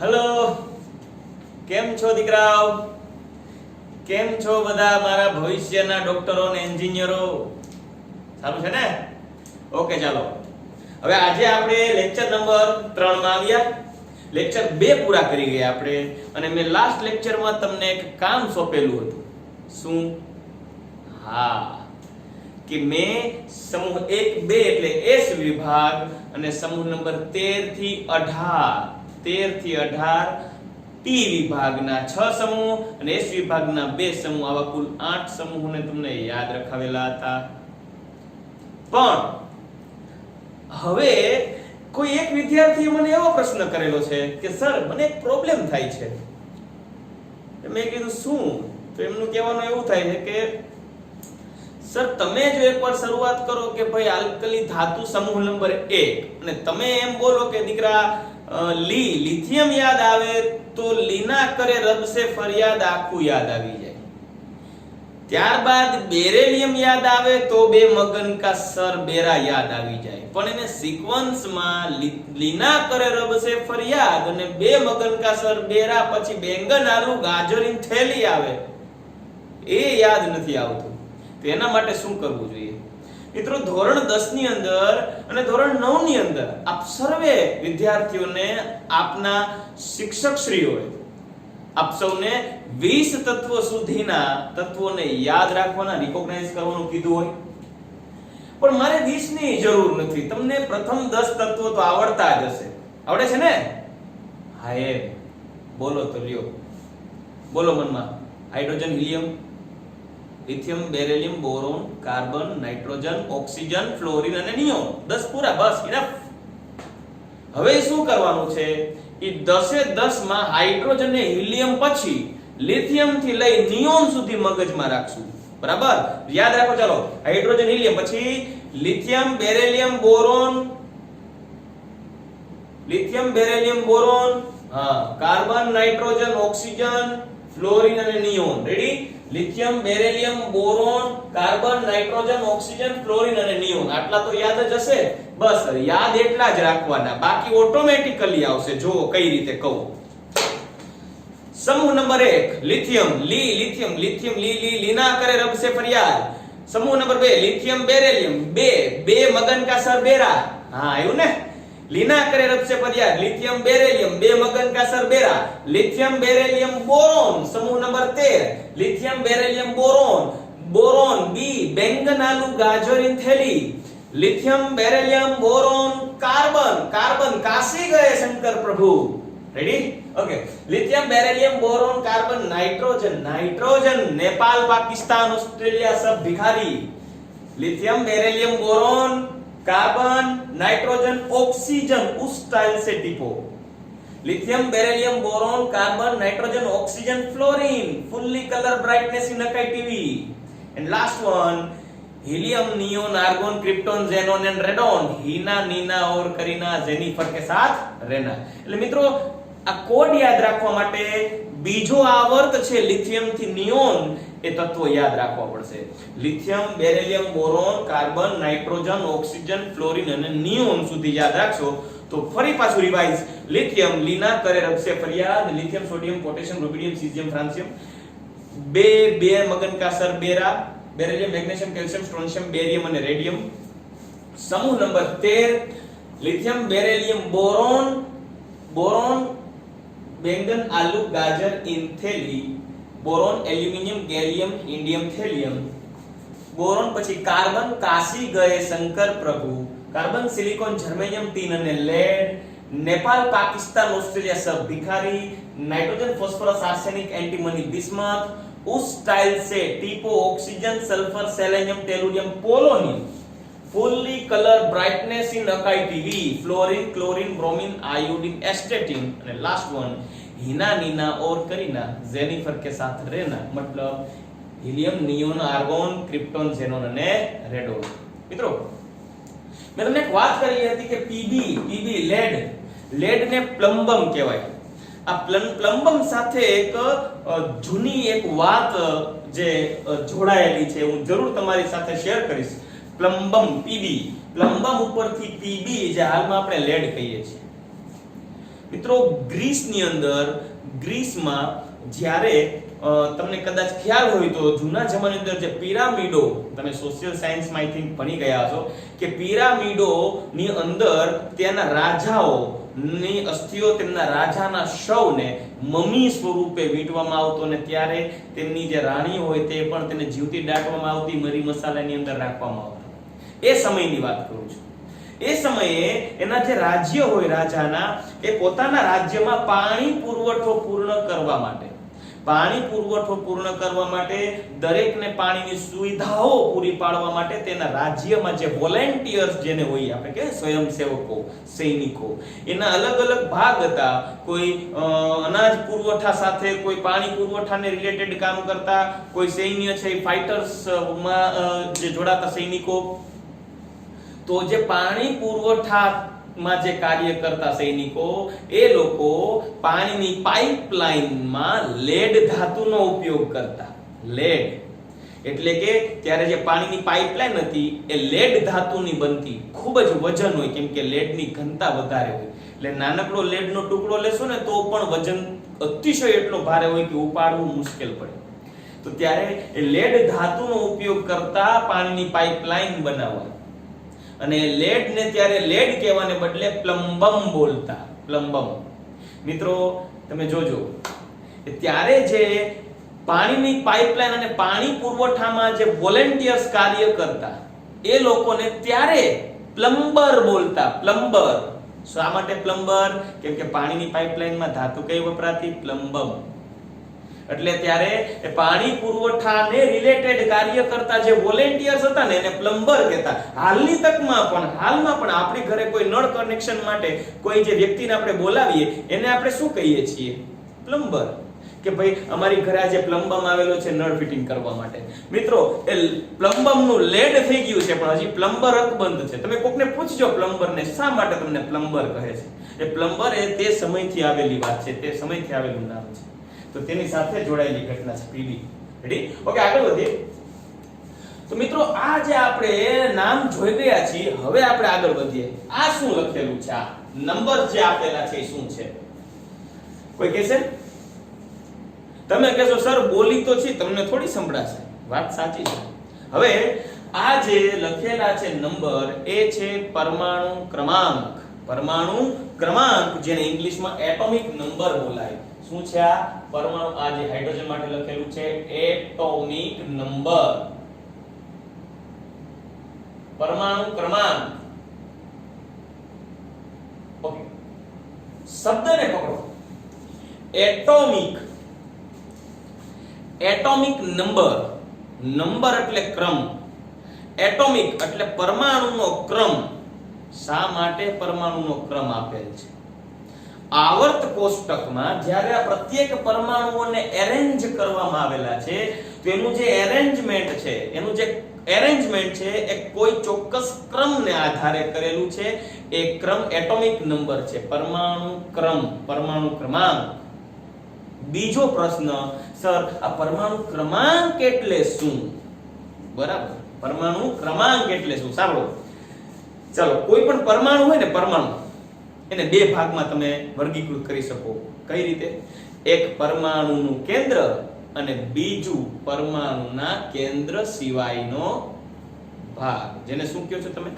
Hello, કેમ છો દીકરાઓ? કેમ છો બધા મારા ભવિષ્યના ડોક્ટરો અને એન્જિનિયરો? સારું છે ને? ઓકે, ચાલો. હવે આજે આપણે લેક્ચર નંબર 3 માં આવ્યા. લેક્ચર 2 પૂરા કરી ગયા આપણે, અને મેં લાસ્ટ લેક્ચરમાં તમને એક કામ સોંપેલું હતું. શું? હા, કે મેં સમૂહ 1 2 એટલે એસ વિભાગ અને સમૂહ નંબર 13 થી 18 ટી વિભાગના 6 સમૂહ અને એસ વિભાગના 2 સમૂહ, આવા કુલ 8 સમૂહોને તમને યાદ રખાવેલા હતા. પણ હવે કોઈ એક વિદ્યાર્થીએ મને એવો પ્રશ્ન કરેલો છે કે સર, મને એક પ્રોબ્લેમ થાય છે. મેં કીધું શું? તો એમનું કહેવાનું એવું થાય છે કે સર, તમે જો એકવાર શરૂઆત કરો કે ભાઈ આલ્કલી ધાતુ સમૂહ નંબર 1 અને તમે એમ બોલો કે દીકરા લિથિયમ યાદ આવે તો લીના કરે રબ સે ફરિયાદ આખું યાદ આવી જાય. ત્યારબાદ બેરેલિયમ યાદ આવે તો બે મગન કા સર બેરા યાદ આવી જાય. પણ એને સિક્વન્સમાં લીના કરે રબ સે ફરિયાદ અને બે મગન કા સર બેરા પછી બેંગન આલુ ગાજરની થેલી આવે, એ યાદ નથી આવતું. તો એના માટે શું કરવું જોઈએ? મિત્રો, ધોરણ 10 ની અંદર અને ધોરણ 9 ની અંદર આપ સર્વે વિદ્યાર્થીઓને આપના શિક્ષકશ્રીઓએ આપ સૌને 20 તત્વો સુધીના તત્વોને યાદ રાખવાના, રિકોગ્નાઇઝ કરવાનું કીધું હોય. પણ મારે 20 ની જરૂર નથી. તમને પ્રથમ 10 તત્વો તો આવડતા જ હશે. આવડે છે ને? હા, એ બોલો તો લ્યો. બોલો મનમાં. Hydrogen, helium, lithium, beryllium, boron, carbon, nitrogen, oxygen, fluorine અને નિયોન. 10 પૂરા, બસ ઇનફ. હવે શું કરવાનું છે? એ 10 માં હાઇડ્રોજન અને હિલિયમ પછી લિથિયમ થી લઈ નિયોન સુધી મગજમાં રાખશું. બરાબર? યાદ રાખો. ચાલો, હાઇડ્રોજન, હિલિયમ પછી લિથિયમ, બેરિલિયમ, બોરોન, હા, કાર્બન, નાઇટ્રોજન, ઓક્સિજન, ફ્લોરિન અને neon. Ready? Lithium, beryllium, boron, carbon, nitrogen, oxygen, fluorine અને નિયોન. આટલા તો યાદ જ હશે. બસ યાદ એટલા જ રાખવાના, બાકી ઓટોમેટિકલી આવશે. જો કઈ રીતે કહું. સમૂહ નંબર 1 લિથિયમ, લિથિયમ લીના કરે રબ સે ફરિયાદ. સમૂહ નંબર 2 લિથિયમ, બેરિલિયમ, બે મગન કા સર બેરા. હા, આવ્યું ને? લીના કરે રબ સે ફરિયાદ, લિથિયમ, બેરિલિયમ, બે મગન કા સર બેરા. લિથિયમ, બેરિલિયમ, બોરોન, સમૂહ નંબર 13 લિથિયમ, બેરિલિયમ, બોરોન બી બેંગન આલુ ગાજરની થેલી. Lithium, beryllium, boron, carbon Kashi ગયે શંકર પ્રભુ. Ready? Okay. Lithium, beryllium, boron, carbon, nitrogen Nepal, Pakistan, Australia सब भिखारी. Lithium, beryllium, boron, carbon, nitrogen, oxygen उस स्टाइल से टिपो. Lithium, beryllium, boron, carbon, nitrogen, oxygen, fluorine, fully colour brightness in Akai TV. And last one helium, neon, argon, krypton, ज़ेनोन and radon. हीना, नीना और Kareena Jennifer के साथ रहना. એટલે મિત્રો, આ કોડ યાદ રાખવા માટે બીજો આવર્ત છે લિથિયમ થી નિયોન, એ તત્વો યાદ રાખવા પડશે. Lithium, beryllium, boron, carbon, nitrogen, oxygen, fluorine અને નિયોન સુધી યાદ રાખશો તો ફરી પાછું રિવાઇઝ. લિથિયમ લીના કરે રબ સે ફરિયાદ, lithium, sodium, potassium, rubidium, caesium, francium, બે મગન કા સર બેરા. Beryllium, magnesium, calcium, strontium, barium અને રેડિયમ. સમૂહ નંબર 13 લિથિયમ, બેરિલિયમ, બોરોન બેંગન આલુ ગાજર ઇન થેલી. Boron, aluminium, gallium, indium, thallium. Boron પછી કાર્બન કાશી ગયે શંકર પ્રભુ. કાર્બન, સિલિકોન, જર્મેનિયમ, ટીન અને લેડ. नेपाल, पाकिस्तान, ऑस्ट्रेलिया सब भिखारी. Nitrogen, phosphorus, arsenic, antimony, bismuth उस स्टाइल से टीपो. Oxygen, sulphur, selenium, tellurium, polonium. Fully colour brightness in Akai TV. Fluorine, chlorine, bromine, iodine, astatine. અને લાસ્ટ વન हीना, नीना और करीना जेनिफर के साथ रहना. मतलब हीलियम, नियोन, आर्गोन, क्रिप्टोन, ज़ेनोन અને રેડોન. મિત્રો, મેં તમને એક વાત કરી હતી કે પીબી લેડ ને પ્લમ્બમ કહેવાય. આ પ્લમ્બમ સાથે એક જૂની એક વાત જે જોડાયેલી છે, હું જરૂર તમારી સાથે શેર કરીશ. પ્લમ્બમ ઉપરથી પીબી, જે હાલમાં આપણે લેડ કહીએ છીએ. મિત્રો ગ્રીસની અંદર, ગ્રીસમાં જ્યારે તમને કદાચ ખ્યાલ હોય તો જૂના જમાનાની અંદર જે પિરામિડો, તમે સોશિયલ સાયન્સમાં આઈ થિંક ભણી ગયા છો કે પિરામિડો ની અંદર ત્યાંના રાજાઓ ની અસ્થિઓ, તેમના રાજાના શવને મમી સ્વરૂપે વીંટવામાં આવતો અને ત્યારે તેમની જે રાણી હોય તે પણ તેને જીવતી દાટવામાં આવતી, મરી મસાલાની અંદર રાખવામાં આવતા. એ સમયની વાત કરું છું. એ સમયે એના જે રાજ્ય હોય રાજાના, એ પોતાના રાજ્યમાં પાણી પુરવઠો પૂર્ણ કરવા માટે દરેકને પાણીની સુવિધાઓ પૂરી પાડવા માટે તેના રાજ્યમાં જે વોલેન્ટિયર્સ જેને હોય, આપણે કે સ્વયંસેવકો, સૈનિકો, એના અલગ અલગ ભાગ હતા. કોઈ અનાજ પુરવઠા સાથે, કોઈ પાણી પુરવઠાને રિલેટેડ કામ કરતા, કોઈ સૈન્ય છે ફાઇટર્સ માં જે જોડાતા સૈનિકો. તો જે પાણી પુરવઠામાં જે કાર્ય કરતા સૈનિકો, એ લોકો પાણીની પાઇપલાઇનમાં લેડ ધાતુનો ઉપયોગ કરતા. લેડ એટલે કે ત્યારે જે પાણીની પાઇપલાઇન હતી એ લેડ ધાતુની બનતી. ખૂબ જ વજન હોય, કેમ કે લેડની ઘનતા વધારે હોય. એટલે નાનકડો લેડનો ટુકડો લેશો ને તો પણ વજન અતિશય એટલો ભારે હોય કે ઉપાડવું મુશ્કેલ પડે. તો ત્યારે એ લેડ ધાતુનો ઉપયોગ કરતા પાણીની પાઇપલાઇન બનાવવા. અને લેડ ને ત્યારે લેડ કહેવાને બદલે પ્લમ્બમ બોલતા. પ્લમ્બમ. મિત્રો તમે જોજો, ત્યારે જે પાણીની પાઇપલાઇન અને પાણી પુરવઠામાં જે વોલેન્ટિયર્સ કાર્ય કરતા, એ લોકોને ત્યારે પ્લમ્બર બોલતા. પ્લમ્બર. શા માટે પ્લમ્બર? કેમ કે પાણીની પાઇપલાઇનમાં ધાતુ કઈ વપરાતી? પ્લમ્બમ. એટલે ત્યારે પાણી પુરવઠાને રિલેટેડ કાર્ય કરતા જે વોલેન્ટિયર્સ હતા ને એને પ્લમ્બર કહેતા. હાલમાં પણ આપણી ઘરે કોઈ નળ કનેક્શન માટે કોઈ જે વ્યક્તિને આપણે બોલાવીએ એને આપણે શું કહીએ છીએ? પ્લમ્બર. કે ભાઈ અમારી ઘરે આજે પ્લમ્બમ આવેલો છે નળ ફિટિંગ કરવા માટે. મિત્રો એ પ્લમ્બમ નું લેડ થઈ ગયું છે પણ હજી પ્લમ્બર અકબંધ છે. તમે કોકને પૂછજો પ્લમ્બરને શા માટે તમને પ્લમ્બર કહે છે. એ પ્લમ્બર એ તે સમયથી આવેલી વાત છે, તે સમયથી આવેલું નામ છે. તો તેની સાથે જોડાયેલી ઘટના છે પીડી. રેડી? ઓકે, આગળ વધીએ. તો મિત્રો આ જે આપણે નામ જોઈ ગયા છીએ, હવે આપણે આગળ વધીએ. આ શું લખેલું છે? આ નંબર જે આપેલા છે એ શું છે? કોઈ કહેશે? તમે કહેશો સર બોલી તો છે, તમને થોડી સંભળાશે. વાત સાચી છે. હવે આ જે લખેલા છે નંબર, એ છે પરમાણુ ક્રમાંક. પરમાણુ ક્રમાંક, જેને ઇંગ્લિશમાં એટોમિક નંબર બોલાય. શું છે આ? પરમાણુ. આ જે હાઇડ્રોજન માટે લખેલું છે એટોમિક નંબર, પરમાણુ ક્રમાંક. ઓકે, શબ્દને પકડો. એટોમિક. Atomic number. નંબર એટલે ક્રમ. એટોમિક એટલે પરમાણુનો ક્રમ. શા માટે પરમાણુનો ક્રમ આપેલ છે? આવર્ત કોષ્ટકમાં જ્યારે આ પ્રત્યેક પરમાણુઓને એરેન્જ કરવામાં આવેલા છે, તો એનું જે એરેન્જમેન્ટ છે એ કોઈ ચોક્કસ ક્રમને આધારે કરેલું છે. એ ક્રમ એટોમિક નંબર છે, પરમાણુ ક્રમ, પરમાણુ ક્રમાંક. બીજો પ્રશ્ન, સર આ પરમાણુ ક્રમાંક એટલે શું? બરાબર, પરમાણુ ક્રમાંક એટલે શું? સાંભળો. ચલો, કોઈ પણ પરમાણુ હોય ને, પરમાણુ, એને બે ભાગમાં તમે વર્ગીકૃત કરી શકો. કઈ રીતે? એક પરમાણુનું કેન્દ્ર અને બીજું પરમાણુના કેન્દ્ર સિવાયનો ભાગ, જેને શું કહો છો તમે?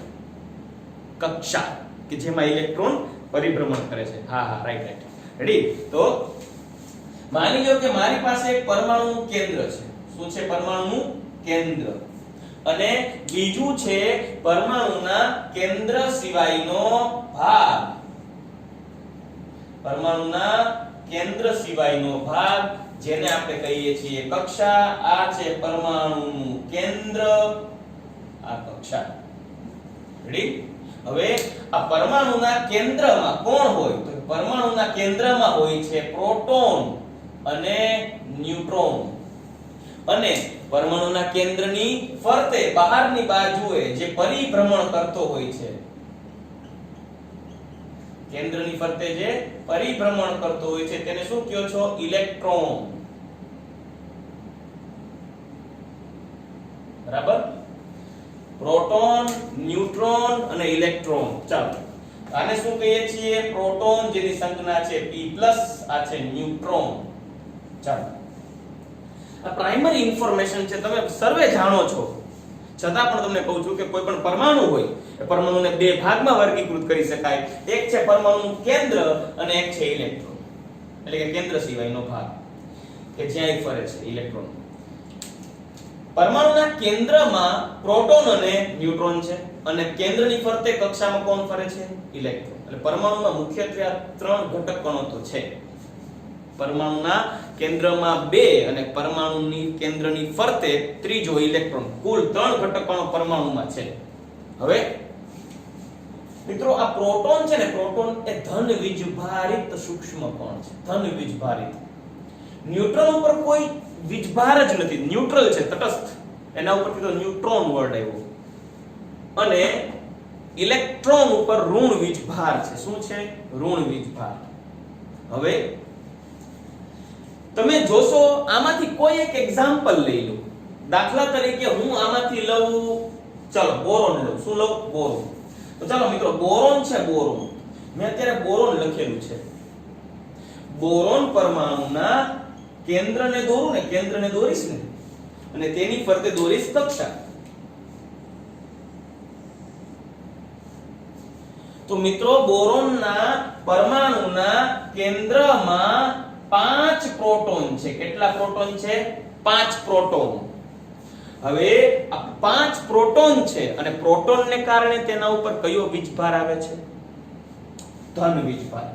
કક્ષા, કે જેમાં ઇલેક્ટ્રોન પરિભ્રમણ કરે છે. હા, રાઈટ. રેડી? તો માની લો કે મારી પાસે એક પરમાણુનું કેન્દ્ર છે. શું છે? પરમાણુનું કેન્દ્ર. અને બીજું છે પરમાણુના કેન્દ્ર સિવાયનો ભાગ. પરમાણુના કેન્દ્ર સિવાયનો ભાગ, જેને આપણે કહીએ છીએ કક્ષા. આ છે પરમાણુનું કેન્દ્ર, આ કક્ષા. રેડી? હવે આ પરમાણુના કેન્દ્રમાં કોણ હોય? તો પરમાણુના કેન્દ્રમાં હોય છે પ્રોટોન અને ન્યુટ્રોન. અને પરમાણુના કેન્દ્રની ફરતે બહારની બાજુએ જે પરિભ્રમણ કરતો હોય છે, કેન્દ્રની ફરતે જે પરિભ્રમણ કરતો હોય છે તેને શું કહો છો? ઇલેક્ટ્રોન. બરાબર? પ્રોટોન, ન્યુટ્રોન અને ઇલેક્ટ્રોન. ચાલો, આને શું કહીએ છીએ? પ્રોટોન, જેની સંજ્ઞા છે P+, આ છે ન્યુટ્રોન. ચાલો, આ પ્રાઇમરી ઇન્ફોર્મેશન છે, તમે સર્વે જાણો છો, છતાં પણ તમને કહું છું કે કોઈ પણ પરમાણુ હોય એ પરમાણુને બે ભાગમાં વર્ગીકૃત કરી શકાય. એક છે પરમાણુનું કેન્દ્ર અને એક છે ઇલેક્ટ્રોન, એટલે કે કેન્દ્ર સિવાયનો ભાગ કે જ્યાં ફરે છે ઇલેક્ટ્રોન. પરમાણુના કેન્દ્રમાં પ્રોટોન અને ન્યુટ્રોન છે અને કેન્દ્રની ફરતે કક્ષામાં કોણ ફરે છે? ઇલેક્ટ્રોન. એટલે પરમાણુમાં મુખ્યત્વે આ ત્રણ ઘટક કણો તો છે. પરમાણુના કેન્દ્રમાં બે અને પરમાણુની કેન્દ્રની ફરતે ત્રીજો ઇલેક્ટ્રોન. કુલ ત્રણ ઘટક કણો પરમાણુમાં છે. હવે મિત્રો, આ પ્રોટોન છે ને, પ્રોટોન એ ધન વીજભારિત સૂક્ષ્મ કણ છે. ધન વીજભારિત. ન્યુટ્રોન ઉપર કોઈ વીજભાર જ નથી, ન્યુટ્રલ છે, તટસ્થ. એના ઉપરથી તો ન્યુટ્રોન વર્ડ આવ્યો. અને ઇલેક્ટ્રોન ઉપર ઋણ વીજભાર છે. શું છે? ઋણ વીજભાર. હવે તમે જોશો, આમાંથી કોઈ એક એક્ઝામ્પલ લઈ લો. દાખલા તરીકે હું આમાંથી લઉં, ચલો બોરોન લઉં. શું લઉં? બોરોન. તો ચાલો મિત્રો, બોરોન છે, બોરોન. મેં અત્યારે બોરોન લખેલું છે. બોરોન પરમાણુના કેન્દ્રને દોરું ને, કેન્દ્રને દોરીશ ને, અને તેની ફરતે દોરીશ કક્ષા. તો મિત્રો, બોરોનના પરમાણુના કેન્દ્રમાં 5 પ્રોટોન છે. કેટલા પ્રોટોન છે? 5 પ્રોટોન. હવે આ 5 પ્રોટોન છે અને પ્રોટોનને કારણે તેના ઉપર કયો વીજભાર આવે છે? ધન વીજભાર.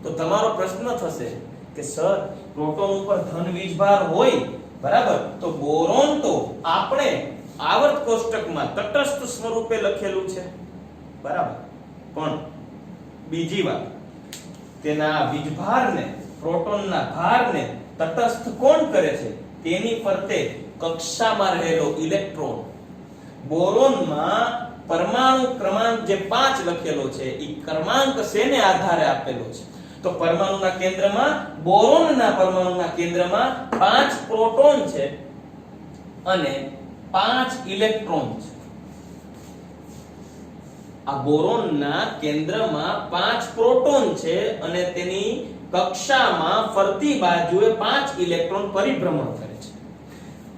તો તમારો પ્રશ્ન થશે કે સર, પ્રોટોન ઉપર ધન વીજભાર હોય, બરાબર, તો બોરોન તો આપણે આવર્ત કોષ્ટકમાં તટસ્થ સ્વરૂપે લખેલું છે, બરાબર, પણ બીજી વાત, તેના વીજભારને, પ્રોટોનના ભારને તટસ્થ કોણ કરે છે? તેની ફરતે કક્ષામાં રહેલો ઇલેક્ટ્રોન. બોરોનમાં પરમાણુ ક્રમાંક જે 5 લખેલો છે, એ ક્રમાંક શેને આધારે આપેલો છે? તો પરમાણુના કેન્દ્રમાં, બોરોનના પરમાણુના કેન્દ્રમાં 5 પ્રોટોન છે અને 5 ઇલેક્ટ્રોન છે. આ બોરોનના કેન્દ્રમાં 5 પ્રોટોન છે અને તેની કક્ષામાં ફરતી બાજુએ 5 ઇલેક્ટ્રોન પરિભ્રમણ કરે છે.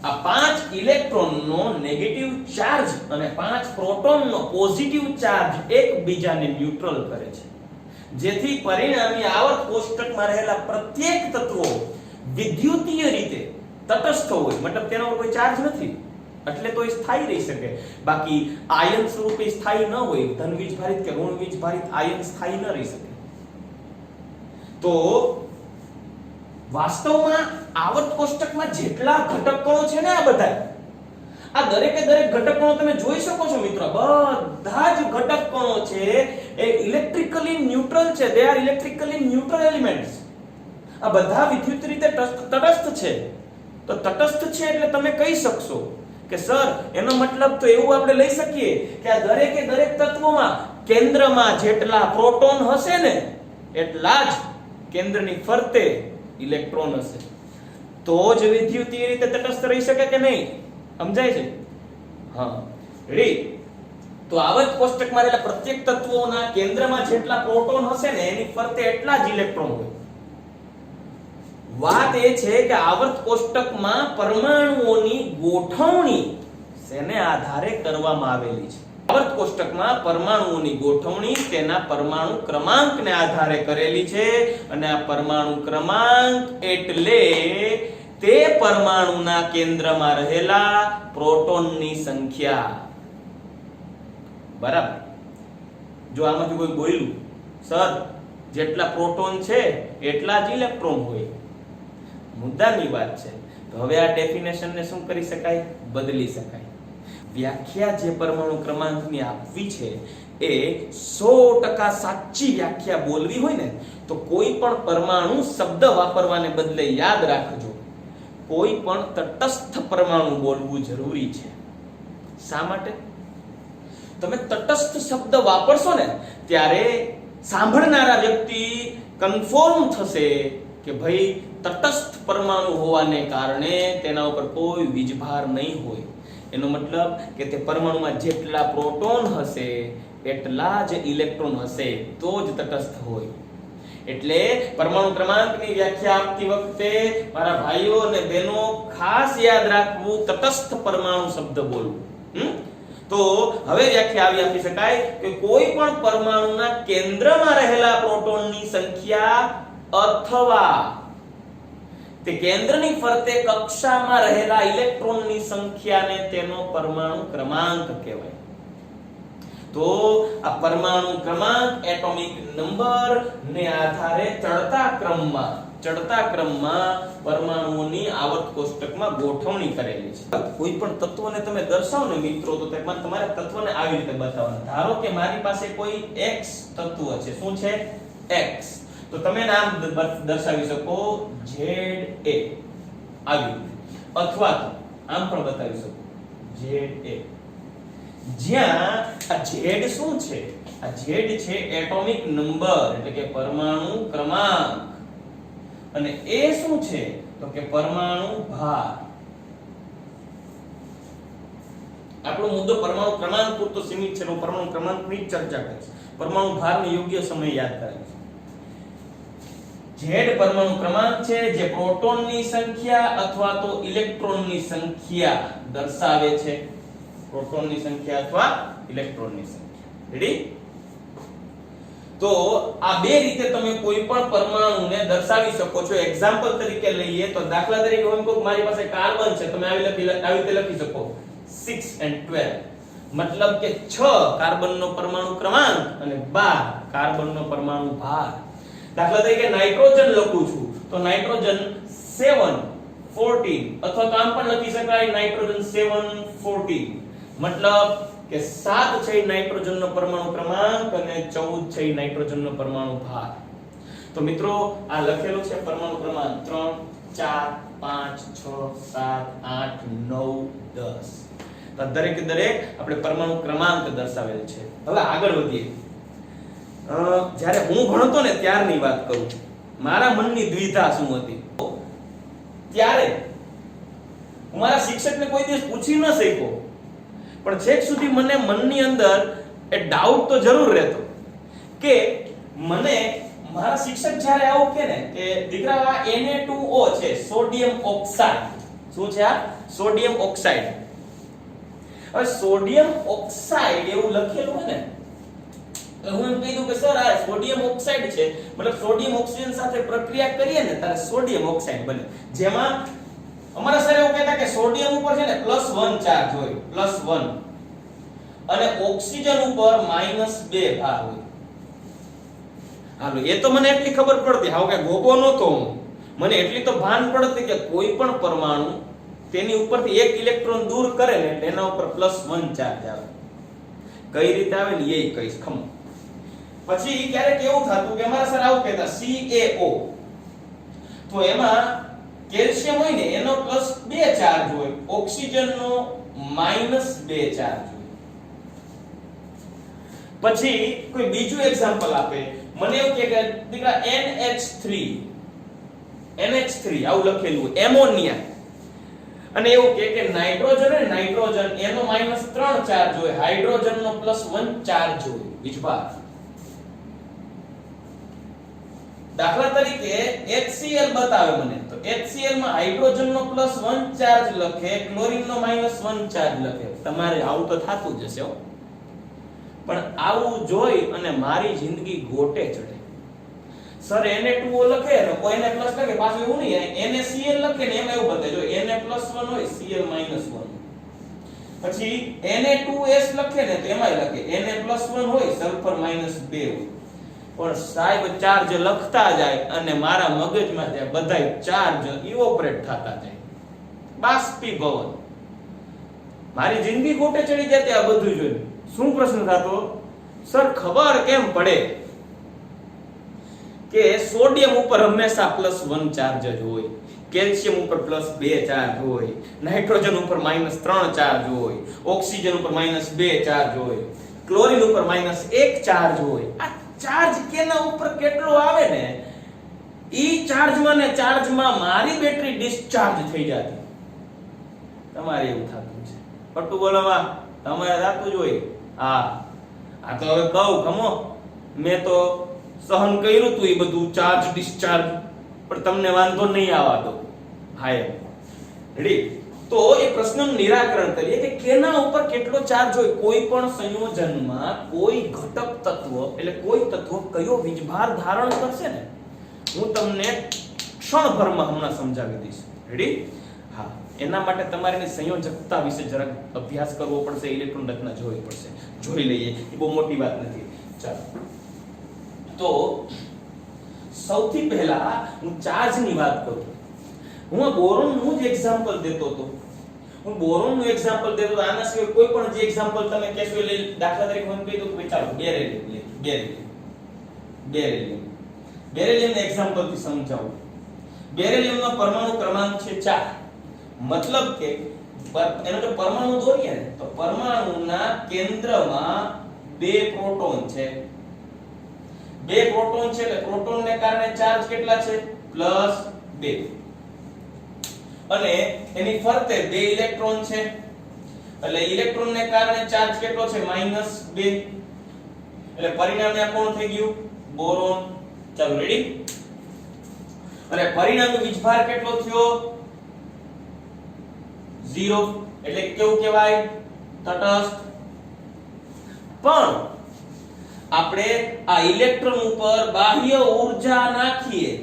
આ 5 ઇલેક્ટ્રોનનો નેગેટિવ ચાર્જ અને 5 પ્રોટોનનો પોઝિટિવ ચાર્જ એકબીજાને ન્યુટ્રલ કરે છે, જેથી પરિણામી આવર્ત કોષ્ટકમાં રહેલા પ્રત્યેક તત્વો વિદ્યુતીય રીતે તટસ્થ હોય. મતલબ તેના ઉપર કોઈ ચાર્જ નથી, એટલે તો એ સ્થાયી રહી શકે. બાકી આયન સ્વરૂપે સ્થાયી ન હોય, ધન વીજભારિત કે ઋણ વીજભારિત આયન સ્થાયી ન રહી શકે. તો વાસ્તવમાં આવર્ત કોષ્ટકમાં જેટલા ઘટકો છે ને, આ બધા, આ દરેકે દરેક ઘટકો તમે જોઈ શકો છો મિત્રો, બધા જ ઘટકો છે એ ઇલેક્ટ્રિકલી ન્યુટ્રલ છે. They are electrically neutral elements. આ બધા વિદ્યુત રીતે તટસ્થ છે. તો તટસ્થ છે એટલે તમે કહી શકશો કે સર, એનો મતલબ તો એવું આપણે લઈ શકીએ કે આ દરેકે દરેક તત્વોમાં કેન્દ્રમાં જેટલા પ્રોટોન હશે ને, એટલા જ કેન્દ્રની ફરતે ઇલેક્ટ્રોન હશે. તો જ વિદ્યુતીય રીતે તટસ્થ રહી શકે કે નહીં? સમજાય છે? હા, રેડી. તો આવર્ત કોષ્ટકમાં રહેલા પ્રત્યેક તત્વોના કેન્દ્રમાં જેટલા પ્રોટોન હશે ને, એની ફરતે એટલા જ ઇલેક્ટ્રોન હોય. વાત એ છે કે આવર્ત કોષ્ટકમાં પરમાણુઓની ગોઠવણી શેને આધારે કરવામાં આવેલી છે? આવર્ત કોષ્ટકમાં પરમાણુઓની ગોઠવણી તેના પરમાણુ ક્રમાંકને આધારે કરેલી છે. અને આ પરમાણુ ક્રમાંક એટલે તે પરમાણુના કેન્દ્રમાં રહેલા પ્રોટોનની સંખ્યા. બરાબર. જો આમાંથી કોઈ બોલ્યું, સર, જેટલા પ્રોટોન છે એટલા જ ઇલેક્ટ્રોન હોય, મુદ્દાની વાત છે. તો હવે આ ડેફિનેશનને શું કરી શકાય? બદલી શકાય. વ્યાખ્યા જે પરમાણુ ક્રમાંકની આપવી છે એ 100% સાચી વ્યાખ્યા બોલવી હોય ને, તો કોઈ પણ પરમાણુ શબ્દ વાપરવાને બદલે યાદ રાખજો, કોઈ પણ તટસ્થ પરમાણુ બોલવું જરૂરી છે. શા માટે? તમે તટસ્થ શબ્દ વાપરશો ને, ત્યારે સાંભળનારા વ્યક્તિ કન્ફર્મ થશે કે ભાઈ તટસ્થ પરમાણુ હોવાને કારણે તેના ઉપર કોઈ વીજભાર નહીં હોય. એનો મતલબ કે તે પરમાણુમાં જેટલા પ્રોટોન હશે એટલા જ ઇલેક્ટ્રોન હશે તો જ તટસ્થ હોય. એટલે પરમાણુ ક્રમાંકની વ્યાખ્યા આપતી વખતે મારા ભાઈઓ અને બહેનો ખાસ યાદ રાખવું, તટસ્થ પરમાણુ શબ્દ બોલવું. તો હવે વ્યાખ્યા આવી આપી શકાય કે કોઈ પણ પરમાણુના કેન્દ્રમાં રહેલા પ્રોટોનની સંખ્યા અથવા તે કેન્દ્રની ફરતે કક્ષામાં રહેલા ઇલેક્ટ્રોનની સંખ્યાને તેનો પરમાણુ ક્રમાંક કહેવાય. તો આ પરમાણુ ક્રમાંક એટોમિક નંબર ને આધારે ચડતા ક્રમમાં પરમાણુઓની આવર્ત કોષ્ટકમાં ગોઠવણી કરેલી છે. કોઈ પણ તત્વને તમે દર્શાવો ને મિત્રો, તો તેમાં તમારે તત્વને આવી રીતે બતાવવાનું. ધારો કે મારી પાસે કોઈ x તત્વ છે. શું છે? x. તો તમે નામ દર્શાવી શકો ZA આવી, અથવા તો આમ પણ બતાવી શકો ZA. જ્યાં આ Z શું છે? આ Z છે એટોમિક નંબર, એટલે કે પરમાણુ ક્રમાંક, અને એ શું છે? તો કે પરમાણુ ભાર. આપણો મુદ્દો પરમાણુ ક્રમાંક પૂરતો સીમિત છે. હું પરમાણુ ક્રમાંકની ચર્ચા કરીશ. પરમાણુ ભારને યોગ્ય સમય યાદ કરાવીશ. Z પરમાણુ ક્રમાંક છે જે પ્રોટોનની સંખ્યા અથવા તો ઇલેક્ટ્રોનની સંખ્યા દર્શાવે છે. પ્રોટોનની સંખ્યા અથવા ઇલેક્ટ્રોનની સંખ્યા. રેડી? તો આ બે રીતે તમે કોઈ પણ પરમાણુને દર્શાવી શકો છો. એક્ઝામ્પલ તરીકે લઈએ તો દાખલા તરીકે હું કહું મારી પાસે કાર્બન છે, તમે આવી રીતે લખી શકો 6 and 12. મતલબ કે 6 કાર્બનનો પરમાણુ ક્રમાંક અને 12 કાર્બનનો પરમાણુ ભાર. દાખલા તરીકે નાઇટ્રોજન લખું છું તો નાઇટ્રોજન 7 14, અથવા તો આમ પણ લખી શકાય નાઇટ્રોજન 7 14. મતલબ કે 7 છે નાઇટ્રોજનનો પરમાણુ ક્રમાંક અને 14 છે નાઇટ્રોજનનો પરમાણુ ભાર. તો મિત્રો આ લખેલું છે પરમાણુ ક્રમાંક 3 4 5 6 7 8 9 10. તો દરેક આપણે પરમાણુ ક્રમાંક દર્શાવેલ છે. હવે આગળ વધીએ. જ્યારે હું ભણતો ને ત્યારની વાત કરું, મારા મનની દ્વિધા શું હતી ત્યારે હું મારા શિક્ષકને કોઈ દિવસ પૂછી ન શક્યો, પણ છેક સુધી મને મનની અંદર એ ડાઉટ તો જરૂર રહેતો કે મને મારા શિક્ષક જ્યારે આવું કહે ને કે દીકરા Na2O છે, સોડિયમ ઓક્સાઇડ. શું છે આ? Sodium oxide. હવે સોડિયમ ઓક્સાઇડ એવું લખેલું હોય ને, હું એમ કહી દઉં કે સર આ સોડિયમ ઓક્સાઇડ છે, મતલબ સોડિયમ ઓક્સિજન સાથે પ્રક્રિયા કરીએ ને ત્યારે સોડિયમ ઓક્સાઇડ બને. જેમાં અમારા સર એવું કહેતા કે સોડિયમ ઉપર છે ને +1 ચાર્જ હોય, +1, અને ઓક્સિજન ઉપર -2 ભાર હોય. હાલો, એ તો મને એટલી ખબર પડતી, હાવ કે ગોપો નહોતો હું. મને એટલી તો ભાન પડતી કે કોઈ પણ પરમાણુ તેની ઉપરથી એક ઇલેક્ટ્રોન દૂર કરે ને એટલે એના ઉપર +1 ચાર્જ આવે. કઈ રીતે આવે ને એ કહીશ ખમ. પછી ક્યારેક એવું થતું કે અમારા સર આવું કહેતા CaO, તો એમાં કેલ્શિયમ હોય ને એનો +2 ચાર્જ હોય, ઓક્સિજનનો -2 ચાર્જ હોય. પછી કોઈ બીજું એક્ઝામ્પલ આપે, મને એવું કહે કે દીકરા NH3 આવું લખેલું એમોનિયા, અને એવું કહે કે નાઇટ્રોજન હે, નાઇટ્રોજન એનો -3 ચાર્જ હોય, હાઇડ્રોજનનો +1 ચાર્જ હોય, વીજભાર. દાખલા તરીકે HCl બતાવે મને, તો HCl માં હાઇડ્રોજનનો +1 ચાર્જ લખે, ક્લોરીનનો -1 ચાર્જ લખે. તમારે આવું તો થાતું જ હશે હો. પણ આવું જોઈ અને મારી જિંદગી ગોટે ચડે. સર Na2O લખે ને કોઈને પ્લસ લખે, પાછું એવું નહીં NaCl લખે ને એમાં એવું બતાવે જો Na+1 હોય Cl -1. પછી Na2S લખે ને તો એમાંય લખે Na+1 હોય સલ્ફર -2 હોય. પણ સાહેબ ચાર્જ લખતા જાય અને મારા મગજમાં ત્યાં બધાય ચાર્જ ઇવોપરેટ થતા જાય, બાષ્પીભવન. મારી જિંદગી ગોટે ચડી જતી આ બધું જોઈને. શું પ્રશ્ન થતો, સર ખબર કેમ પડે કે સોડિયમ ઉપર હંમેશા +1 ચાર્જ જ હોય, કેલ્શિયમ ઉપર +2 ચાર્જ હોય, નાઇટ્રોજન ઉપર -3 ચાર્જ હોય, ઓક્સિજન ઉપર -2 ચાર્જ હોય, ક્લોરીન ઉપર -1 ચાર્જ હોય. આ ચાર્જ કેના ઉપર કેટલો આવે ને ઈ ચાર્જમાં ને ચાર્જમાં મારી બેટરી ડિસ્ચાર્જ થઈ જતી. તમારે એવું થતું છે? પટ્ટુ બોલાવા તમારે થતું જ હોય. હા, આ તો હવે કહું ખમો, મેં તો સહન કર્યું તું એ બધું ચાર્જ ડિસ્ચાર્જ, પણ તમને વાંધો નહીં આવવા દો. હા એમ રેડી. તો એ પ્રશ્નનું નિરાકરણ કરીએ કે કેના ઉપર કેટલો ચાર્જ હોય. કોઈ પણ સંયોજનમાં કોઈ ઘટક તત્વ એટલે કોઈ તત્વ કયો વીજભાર ધારણ કરશે ને, હું તમને ક્ષણભરમાં હમણાં સમજાવી દઈશ. રેડી? હા, એના માટે તમારે સંયોજકતા વિશે જરાક અભ્યાસ કરવો પડશે, ઇલેક્ટ્રોન રચના જોવી પડશે. જોઈ લઈએ, એ બહુ મોટી વાત નથી. ચાલો, તો સૌથી પહેલા હું ચાર્જની વાત કરું. હું આ બોરોનનું જ એક્ઝામ્પલ દેતો હતો. હું બોરોનનું એક્ઝામ્પલ દેતો હતો. આના સિવાય કોઈ પણ જે એક્ઝામ્પલ તમે કહેશો એટલે દાખલા તરીકે હું કહી દઉં કે ચાલો બેરેલિયમના એક્ઝામ્પલ થી સમજાવું. બેરેલિયમનો પરમાણુ ક્રમાંક છે 4. મતલબ કે એનો જો પરમાણુ દોરીએ ને તો પરમાણુના કેન્દ્રમાં 2 પ્રોટોન છે. 2 પ્રોટોન છે એટલે પ્રોટોનને કારણે ચાર્જ કેટલા છે? +2. અને એની ફરતે 2 ઇલેક્ટ્રોન છે એટલે ઇલેક્ટ્રોનને કારણે ચાર્જ કેટલો છે? -2. એટલે પરિણામે આ કોણ થઈ ગયું? બોરોન. ચાલો રેડી. અને પરિણામી વીજભાર કેટલો થયો? 0. એટલે કેવું કહેવાય? તટસ્થ. પણ આપણે આ ઇલેક્ટ્રોન ઉપર બાહ્ય ઊર્જા નાખીએ,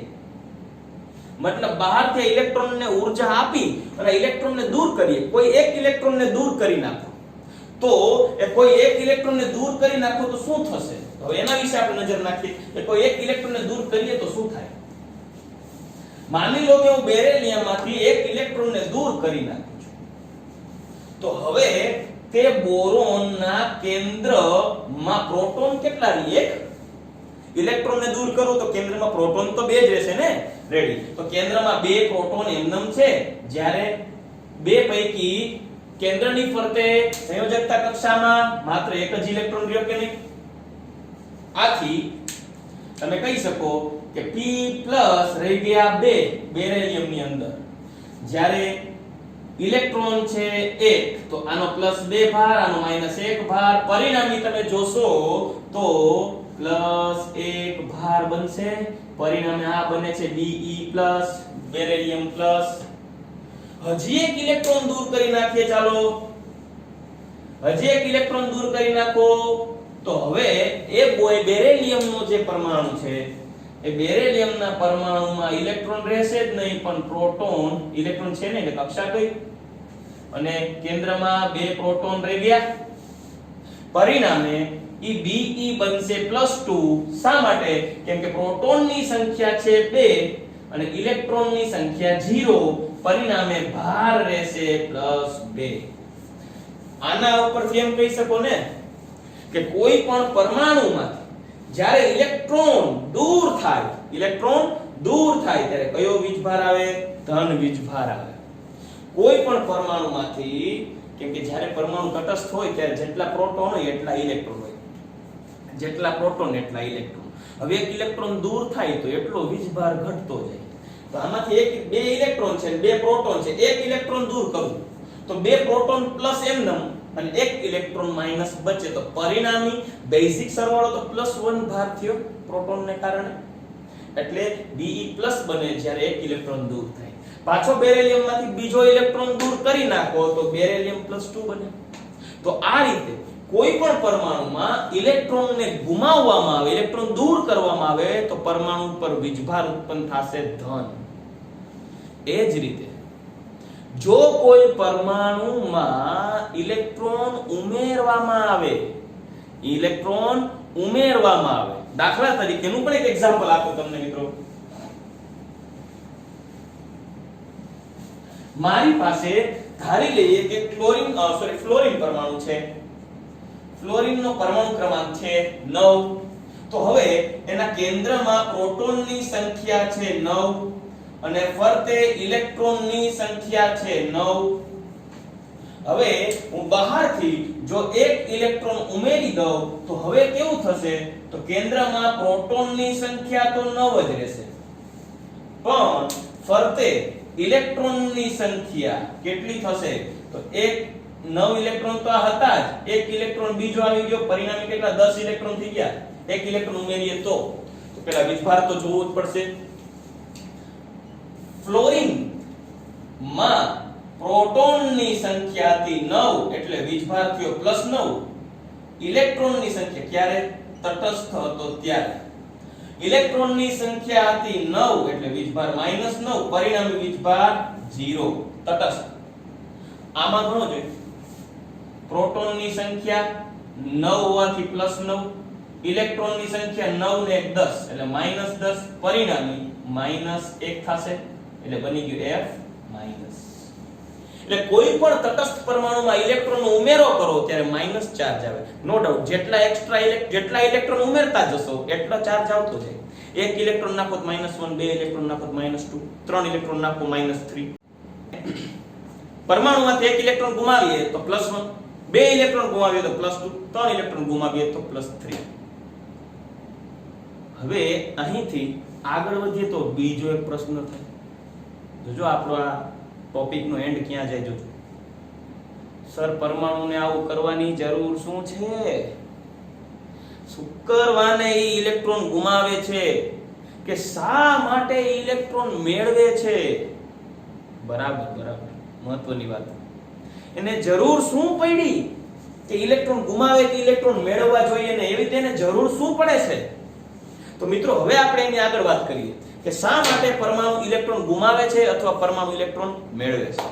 મતલબ બહારથી ઇલેક્ટ્રોનને ઊર્જા આપી અને ઇલેક્ટ્રોનને દૂર કરીએ. કોઈ એક ઇલેક્ટ્રોનને દૂર કરી નાખો તો એ કોઈ એક ઇલેક્ટ્રોનને દૂર કરી નાખો તો શું થશે? હવે એના વિશે આપણે નજર નાખીએ કે કોઈ એક ઇલેક્ટ્રોનને દૂર કરીએ તો શું થાય. માની લો કે હું બેરેલિયમમાંથી એક ઇલેક્ટ્રોનને દૂર કરી નાખું છું, તો હવે તે બોરોનના કેન્દ્રમાં પ્રોટોન કેટલા રહે? 1 ઇલેક્ટ્રોનને દૂર કરું તો કેન્દ્રમાં પ્રોટોન તો 2 જ રહેશે ને. રેડી. તો કેન્દ્રમાં 2 પ્રોટોન એમનેમ છે, જ્યારે 2 પૈકી કેન્દ્રની ફરતે સંયોજકતા કક્ષામાં માત્ર 1 જ ઇલેક્ટ્રોન રહ્યો કે નહીં. આથી તમે કહી શકો કે P+ રહી ગયા 2 બેરેલિયમની અંદર, જ્યારે ઇલેક્ટ્રોન છે 1, તો આનો +2 ભાર, આનો -1 ભાર. પરિણામી તમે જોશો તો +1 ભાર બનશે. પરિણામે આ બને છે Be+, બેરેલિયમ+. હજી એક ઇલેક્ટ્રોન દૂર કરી નાખીએ. ચાલો, હજી એક ઇલેક્ટ્રોન દૂર કરી નાખો તો હવે એ બેરેલિયમનો જે પરમાણુ છે એ બેરેલિયમના પરમાણુમાં ઇલેક્ટ્રોન રહેશે જ નહીં, પણ પ્રોટોન. ઇલેક્ટ્રોન છે ને એટલે કક્ષા કઈ, અને કેન્દ્રમાં 2 પ્રોટોન રહી ગયા. પરિણામે ઈ Be બનશે +2. શા માટે? કેમ કે પ્રોટોનની સંખ્યા છે 2 અને ઇલેક્ટ્રોનની સંખ્યા 0. પરિણામે ભાર રહેશે +2. આના ઉપરથી એમ કહી શકો ને કે કોઈ પણ પરમાણુમાંથી જ્યારે ઇલેક્ટ્રોન દૂર થાય ત્યારે કયો વીજભાર આવે? ધન વીજભાર આવે. કોઈ પણ પરમાણુમાંથી, કેમ કે જ્યારે પરમાણુ તટસ્થ હોય ત્યારે જેટલા પ્રોટોન હોય એટલા ઇલેક્ટ્રોન હોય, જેટલા પ્રોટોન એટલા ઇલેક્ટ્રોન. હવે એક ઇલેક્ટ્રોન દૂર થાય તો એટલો વીજભાર ઘટતો જાય. તો આમાંથી 2 ઇલેક્ટ્રોન છે, 2 પ્રોટોન છે. એક ઇલેક્ટ્રોન દૂર કરું તો 2 પ્રોટોન પ્લસ એમનેમ અને 1 ઇલેક્ટ્રોન માઈનસ બચે. તો પરિણામી બેઝિક સરવાળો તો +1 ભાર થયો પ્રોટોનને કારણે. એટલે Be+ બને જ્યારે 1 ઇલેક્ટ્રોન દૂર થાય. પાછો બેરેલિયમમાંથી બીજો ઇલેક્ટ્રોન દૂર કરી નાખો તો બેરેલિયમ +2 બને. તો આ રીતે કોઈ પણ પરમાણુમાં ઇલેક્ટ્રોનને ગુમાવવામાં આવે, ઇલેક્ટ્રોન દૂર કરવામાં આવે તો પરમાણુ પર વીજભાર ઉત્પન્ન થશે ધન. એ જ રીતે જો કોઈ પરમાણુમાં ઇલેક્ટ્રોન ઉમેરવામાં આવે, દાખલા તરીકે નું પણ એક એક્ઝામ્પલ આપું તમને મિત્રો. મારી પાસે ધારી લઈએ કે ફ્લોરીન પરમાણુ છે. ફ્લોરીનનો પરમાણુ ક્રમાંક છે 9. તો હવે એના કેન્દ્રમાં પ્રોટોનની સંખ્યા છે 9 અને ફરતે ઇલેક્ટ્રોનની સંખ્યા છે 9. હવે હું બહારથી જો 1 ઇલેક્ટ્રોન ઉમેરી દઉં તો હવે કેવું થશે? તો કેન્દ્રમાં પ્રોટોનની સંખ્યા તો 9 જ રહેશે, પણ ફરતે ઇલેક્ટ્રોનની સંખ્યા કેટલી થશે? તો 1 9 ઇલેક્ટ્રોન તો આ હતા જ, એક ઇલેક્ટ્રોન બીજો આવી ગયો, પરિણામી કેટલા 10 ઇલેક્ટ્રોન થઈ ગયા. એક ઇલેક્ટ્રોન ઉમેરીએ તો પેલા વીજભાર તો જોવું જ પડશે. ફ્લોરિન માં પ્રોટોનની સંખ્યા હતી 9 એટલે વીજભાર થયો +9. ઇલેક્ટ્રોનની સંખ્યા ક્યારે તટસ્થ હતો ત્યારે ઇલેક્ટ્રોનની સંખ્યા હતી 9 એટલે વીજભાર -9, પરિણામી વીજભાર 0 તટસ્થ. આમાં ઘણો જોઈએ. પ્રોટોનની સંખ્યા 9 હોવાથી +9, ઇલેક્ટ્રોનની સંખ્યા 9 ને 1 10 એટલે -10, પરિણામી -1 થશે એટલે બની ગયું F-. એટલે કોઈ પણ તટસ્થ પરમાણુમાં ઇલેક્ટ્રોનનો ઉમેરો કરો ત્યારે માઈનસ ચાર્જ આવે. નો ડાઉટ જેટલા ઇલેક્ટ્રોન ઉમેરતા જશો એટલો ચાર્જ આવતો જાય. એક ઇલેક્ટ્રોન નાખો તો -1, બે ઇલેક્ટ્રોન નાખો તો -2, ત્રણ ઇલેક્ટ્રોન નાખો -3. પરમાણુમાંથી એક ઇલેક્ટ્રોન ગુમાવીએ તો +1, બે ઇલેક્ટ્રોન ગુમાવીએ તો +2, ત્રણ ઇલેક્ટ્રોન ગુમાવીએ તો +3. હવે અહીંથી આગળ વધીએ તો બીજો એક પ્રશ્ન થાય. જોજો આપણો આ ટોપિક નો એન્ડ ક્યાં જાય જોજો. સર પરમાણુને આવું કરવાની જરૂર શું છે? શુક્રવાને ઈ ઇલેક્ટ્રોન ગુમાવે છે કે શા માટે ઇલેક્ટ્રોન મેળવે છે? બરાબર મહત્વની વાત. એને જરૂર શું પડી કે ઇલેક્ટ્રોન ગુમાવે કે ઇલેક્ટ્રોન મેળવવા જોઈએ ને એવી તેને જરૂર શું પડે છે? તો મિત્રો હવે આપણે એની આગળ વાત કરીએ કે શા માટે પરમાણુ ઇલેક્ટ્રોન ગુમાવે છે અથવા પરમાણુ ઇલેક્ટ્રોન મેળવે છે.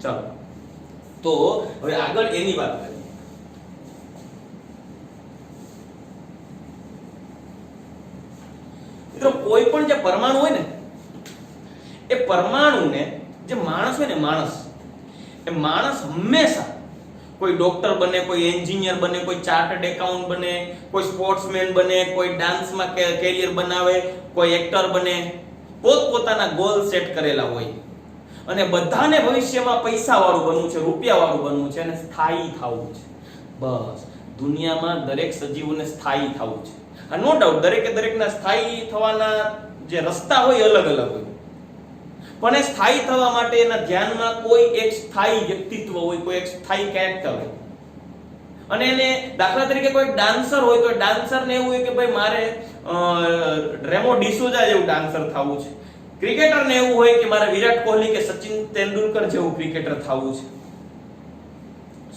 ચાલો તો હવે આગળ એની વાત કરીએ. મિત્રો કોઈ પણ જે પરમાણુ હોય ને એ પરમાણુને જે માણસ હોય ને માણસ હંમેશા કોઈ ડોક્ટર બને, કોઈ એન્જિનિયર બને, કોઈ ચાર્ટર્ડ એકાઉન્ટ બને, કોઈ સ્પોર્ટ્સમેન બને, કોઈ ડાન્સમાં કેરિયર બનાવે, કોઈ એક્ટર બને, પોતપોતાના ગોલ સેટ કરેલા હોય અને બધાને ભવિષ્યમાં પૈસાવાળું બનવું છે, રૂપિયાવાળું બનવું છે અને સ્થાયી થવું છે. બસ દુનિયામાં દરેક સજીવોને સ્થાયી થવું છે. આ નો ડાઉટ દરેકના સ્થાયી થવાના જે રસ્તા હોય અલગ અલગ હોય, પણ એ સ્થાયી થવા માટે એના ધ્યાનમાં કોઈ એક સ્થાયી વ્યક્તિત્વ હોય, કોઈ એક સ્થાયી કેરેક્ટર હોય. અને એને દાખલા તરીકે કોઈ ડાન્સર હોય તો ડાન્સર ને એવું હોય કે ભાઈ મારે રેમો ડિસોઝા જેવું ડાન્સર થવું છે. ક્રિકેટર ને એવું હોય કે મારે વિરાટ કોહલી કે સચિન તેંડુલકર જેવું ક્રિકેટર થવું છે.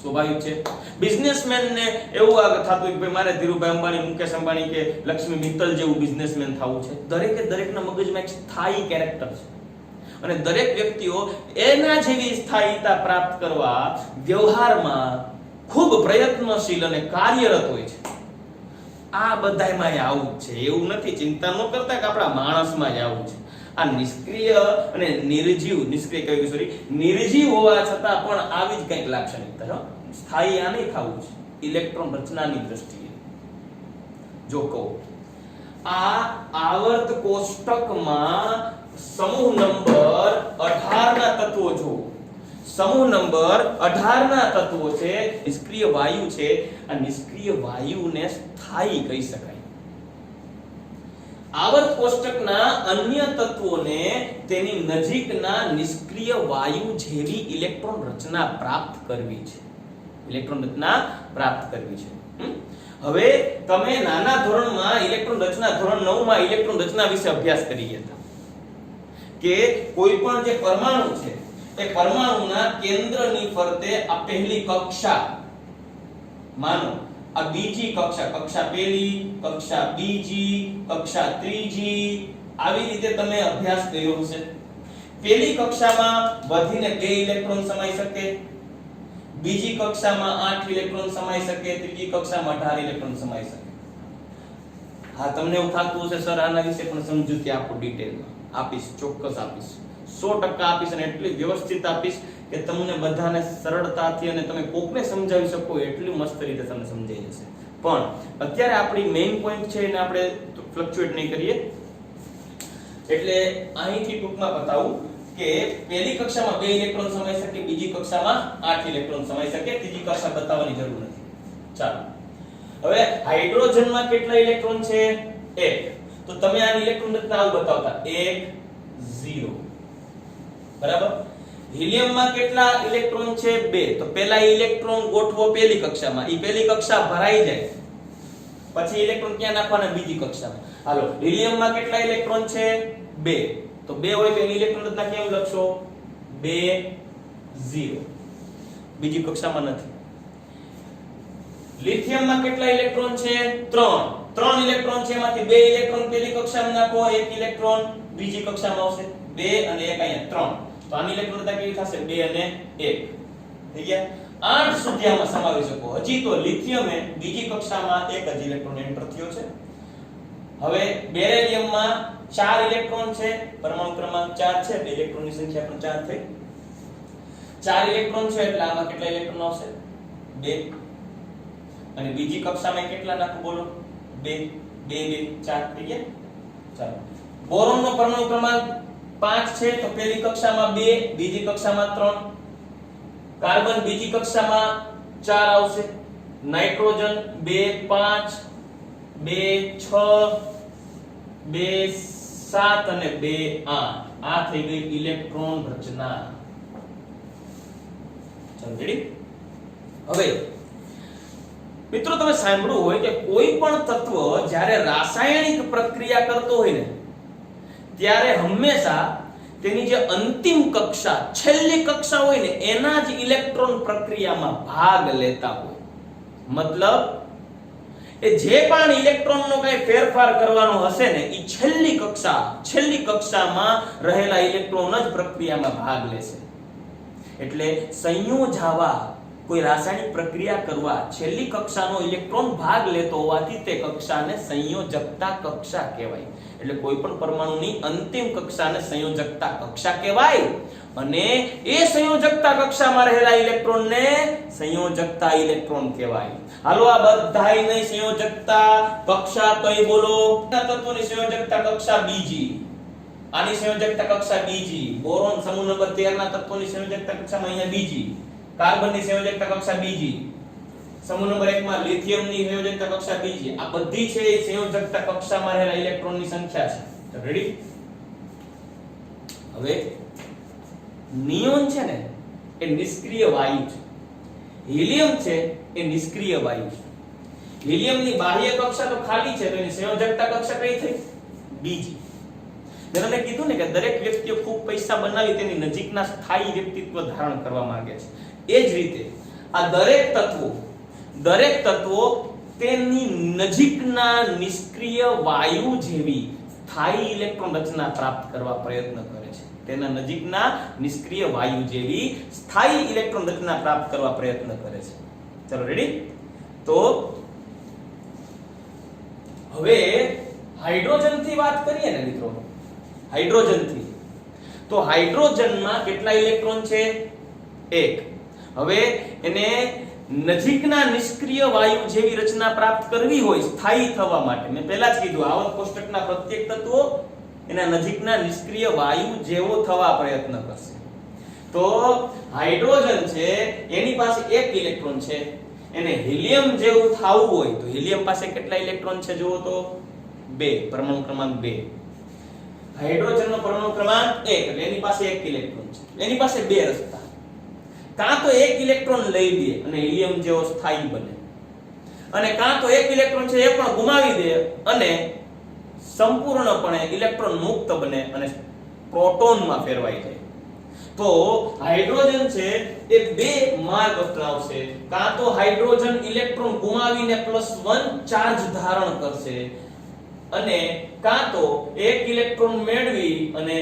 સ્વાભાવિક છે. બિઝનેસમેન ને એવું થતું હોય કે ભાઈ મારે ધીરુભાઈ અંબાણી, મુકેશ અંબાણી કે લક્ષ્મી મિત્તલ જેવું બિઝનેસમેન થવું છે. દરેકના મગજમાં એક સ્થાયી કેરેક્ટર છે અને દરેક વ્યક્તિઓ એના જેવી સ્થાયીતા પ્રાપ્ત કરવા વ્યવહારમાં ખૂબ પ્રયત્નશીલ અને કાર્યરત હોય છે. આ બધાયમાં આવું જ છે, એવું નથી. ચિંતા ન કરતા કે આપણા માણસમાં જ આવું છે. આ નિષ્ક્રિય અને નિર્જીવ હોવા છતાં પણ આવી જ કંઈક લાક્ષણિકતા છે. સ્થાયી આ નહીં થવું છે. ઇલેક્ટ્રોન રચનાની દ્રષ્ટિએ જો કહો, આ આવર્ત કોષ્ટકમાં સમૂહ નંબર 18 ના તત્વો જુઓ. સમૂહ નંબર 18 ના તત્વો છે, નિષ્ક્રિય વાયુ છે. આ નિષ્ક્રિય વાયુને સ્થાયી કહી શકાય. આવર્ત કોષ્ટકના અન્ય તત્વોને તેની નજીકના નિષ્ક્રિય વાયુ જેવી ઇલેક્ટ્રોન રચના પ્રાપ્ત કરવી છે. હવે તમે નાના ધોરણમાં ઇલેક્ટ્રોન રચના, ધોરણ 9 માં ઇલેક્ટ્રોન રચના વિશે અભ્યાસ કરી ગયા હતા કે કોઈ પણ જે પરમાણુ છે એ પરમાણુના કેન્દ્રની ફરતે આ પહેલી કક્ષા માનો, આ બીજી કક્ષા, કક્ષા પહેલી, કક્ષા બીજી, કક્ષા ત્રીજી, આવી રીતે તમે અભ્યાસ કર્યો હશે. પહેલી કક્ષામાં વધીને 2 ઇલેક્ટ્રોન સમાઈ શકે, બીજી કક્ષામાં 8 ઇલેક્ટ્રોન સમાઈ શકે, ત્રીજી કક્ષામાં 18 ઇલેક્ટ્રોન સમાઈ શકે. હા, તમને એવું થતું હશે સર આના વિશે પણ સમજૂતી આપો, ડિટેલમાં આપીશ, ચોક્કસ આપીશ, 100% આપીશ અને એટલી વ્યવસ્થિત આપીશ કે તમને બધાને સરળતાથી અને તમે કોકને સમજાવી શકો એટલી મસ્ત રીતે તમને સમજાઈ જશે. પણ અત્યારે આપણી મેઇન પોઈન્ટ છે એને આપણે ફ્લક્ચ્યુએટ નહીં કરીએ. એટલે અહીંથી ટૂંકમાં બતાવું કે પહેલી કક્ષામાં 2 ઇલેક્ટ્રોન સમાઈ શકે, બીજી કક્ષામાં 8 ઇલેક્ટ્રોન સમાઈ શકે, ત્રીજી કક્ષા બતાવવાની જરૂર નથી. ચાલો હવે હાઇડ્રોજનમાં કેટલા ઇલેક્ટ્રોન છે? 1. તો તમે આ ઇલેક્ટ્રોન રચના આવું બતાવતા 1 0. બરાબર. હિલિયમમાં કેટલા ઇલેક્ટ્રોન છે 2 તો પહેલા ઇલેક્ટ્રોન ગોઠવો પહેલી કક્ષામાં ઈ પહેલી કક્ષા ભરાઈ જાય પછી ઇલેક્ટ્રોન ક્યાં નાખવાના બીજી કક્ષામાં હાલો હિલિયમમાં કેટલા ઇલેક્ટ્રોન છે 2 તો 2 હોય તો એની ઇલેક્ટ્રોન રચના કેમ લખશો 2 0 બીજી કક્ષામાં નથી લિથિયમમાં કેટલા ઇલેક્ટ્રોન છે 3 ઇલેક્ટ્રોન છે એમાંથી 2 ઇલેક્ટ્રોન પહેલી કક્ષામાં નાખો 1 ઇલેક્ટ્રોન બીજી કક્ષામાં આવશે 2 અને 1 અહીંયા 3 તો આની ઇલેક્ટ્રોન રચના કેવી થશે 2 અને 1 થઈ ગયા 8 સુધી આમાં સમાવી શકો હજી તો લિથિયમે બીજી કક્ષામાં એક જ ઇલેક્ટ્રોન એન્ટર થયો છે હવે બેરિલિયમમાં 4 ઇલેક્ટ્રોન છે પરમાણુ ક્રમાંક 4 છે બે ઇલેક્ટ્રોનની સંખ્યા પણ 4 થઈ 4 ઇલેક્ટ્રોન છે એટલે આમાં કેટલા ઇલેક્ટ્રોન આવશે 2 અને બીજી કક્ષામાં કેટલા નાખો બોલો 2 2 4 થઈ ગયા ચાલો બોરોનનો પરમાણુ ક્રમાંક 5 છે તો પહેલી કક્ષામાં 2 બીજી કક્ષામાં 3 કાર્બન બીજી કક્ષામાં 4 આવશે નાઇટ્રોજન 2 5 2 6 2 7 અને 2 8 આ થઈ ગઈ ઇલેક્ટ્રોન રચના સમજડી હવે મિત્રો તમે સાંભળ્યું હોય કે કોઈ પણ તત્વ જ્યારે રાસાયણિક પ્રક્રિયા કરતો હોય ને ત્યારે હંમેશા તેની જે અંતિમ કક્ષા છેલ્લી કક્ષા હોય ને એના જ ઇલેક્ટ્રોન પ્રક્રિયામાં ભાગ લેતા હોય મતલબ એ જે પણ ઇલેક્ટ્રોનનો કઈ ફેરફાર કરવાનો હશે ને એ છેલ્લી કક્ષામાં રહેલા ઇલેક્ટ્રોન જ પ્રક્રિયામાં ભાગ લેશે એટલે સંયોજાવા કોઈ રાસાયણિક પ્રક્રિયા કરવા છેલ્લી કક્ષાનો ઇલેક્ટ્રોન ભાગ લેતો હોવાથી તે કક્ષાને સંયોજકતા કક્ષા કહેવાય એટલે કોઈ પણ પરમાણુની અંતિમ કક્ષાને સંયોજકતા કક્ષા કહેવાય અને એ સંયોજકતા કક્ષામાં રહેલા ઇલેક્ટ્રોનને સંયોજકતા ઇલેક્ટ્રોન કહેવાય હાલો આ બધાય ની સંયોજકતા કક્ષા કઈ બોલો તત્વોની સંયોજકતા કક્ષા બીજી આની સંયોજકતા કક્ષા બીજી બોરોન સમૂહ નંબર 13 ના તત્વોની સંયોજકતા કક્ષામાં અહીંયા બીજી કાર્બનની સંયોજકતા કક્ષા બીજી સમૂહ નંબર 1 માં લિથિયમની સંયોજકતા કક્ષા બીજી આ બધી છે એ સંયોજકતા કક્ષામાં રહેલા ઇલેક્ટ્રોનની સંખ્યા છે રેડી હવે નિયોન છે ને એ નિષ્ક્રિય વાયુ છે હિલિયમ છે એ નિષ્ક્રિય વાયુ છે હિલિયમની બાહ્ય કક્ષા તો ખાલી છે તો એની સંયોજકતા કક્ષા કઈ થઈ બીજી મેં તમને કીધું ને કે દરેક વ્યક્તિઓ ખૂબ પૈસા બનાવી તેની નજીકના સ્થાયી વ્યક્તિત્વ ધારણ કરવા માંગે છે એ જ રીતે આ દરેક તત્વો તેની નજીકના નિષ્ક્રિય વાયુ જેવી સ્થાયી ઇલેક્ટ્રોન રચના પ્રાપ્ત કરવા પ્રયત્ન કરે છે તેના નજીકના નિષ્ક્રિય વાયુ જેવી સ્થાયી ઇલેક્ટ્રોન રચના પ્રાપ્ત કરવા પ્રયત્ન કરે છે ચલો રેડી તો હવે હાઇડ્રોજન થી વાત કરીએ ને મિત્રો હાઇડ્રોજન થી તો હાઇડ્રોજનમાં કેટલા ઇલેક્ટ્રોન છે 1 હવે એને નજીકના નિષ્ક્રિય વાયુ જેવી રચના પ્રાપ્ત કરવી હોય સ્થાયી થવા માટે મેં પહેલા જ કીધું આવર્ત કોષ્ટકના પ્રત્યેક તત્વો એના નજીકના નિષ્ક્રિય વાયુ જેવો થવા પ્રયત્ન કરશે તો હાઇડ્રોજન છે એની પાસે 1 ઇલેક્ટ્રોન છે એને હિલિયમ જેવું થવું હોય તો હિલિયમ પાસે કેટલા ઇલેક્ટ્રોન છે જુઓ તો 2 પરમાણુ ક્રમાંક 2 હાઇડ્રોજનનો પરમાણુ ક્રમાંક 1 એટલે એની પાસે 1 ઇલેક્ટ્રોન છે એની પાસે 2 રસ્તા કાં તો 1 ઇલેક્ટ્રોન લઈ લે અને હિલિયમ જેવો સ્થાયી બને અને કાં તો 1 ઇલેક્ટ્રોન છે એ પણ ગુમાવી દે અને સંપૂર્ણપણે ઇલેક્ટ્રોન મુક્ત બને અને પ્રોટોનમાં ફેરવાઈ જાય તો હાઇડ્રોજન છે એ 2 માર્ગ અપનાવશે કાં તો હાઇડ્રોજન ઇલેક્ટ્રોન ગુમાવીને +1 ચાર્જ ધારણ કરશે અને કાં તો 1 ઇલેક્ટ્રોન મેળવી અને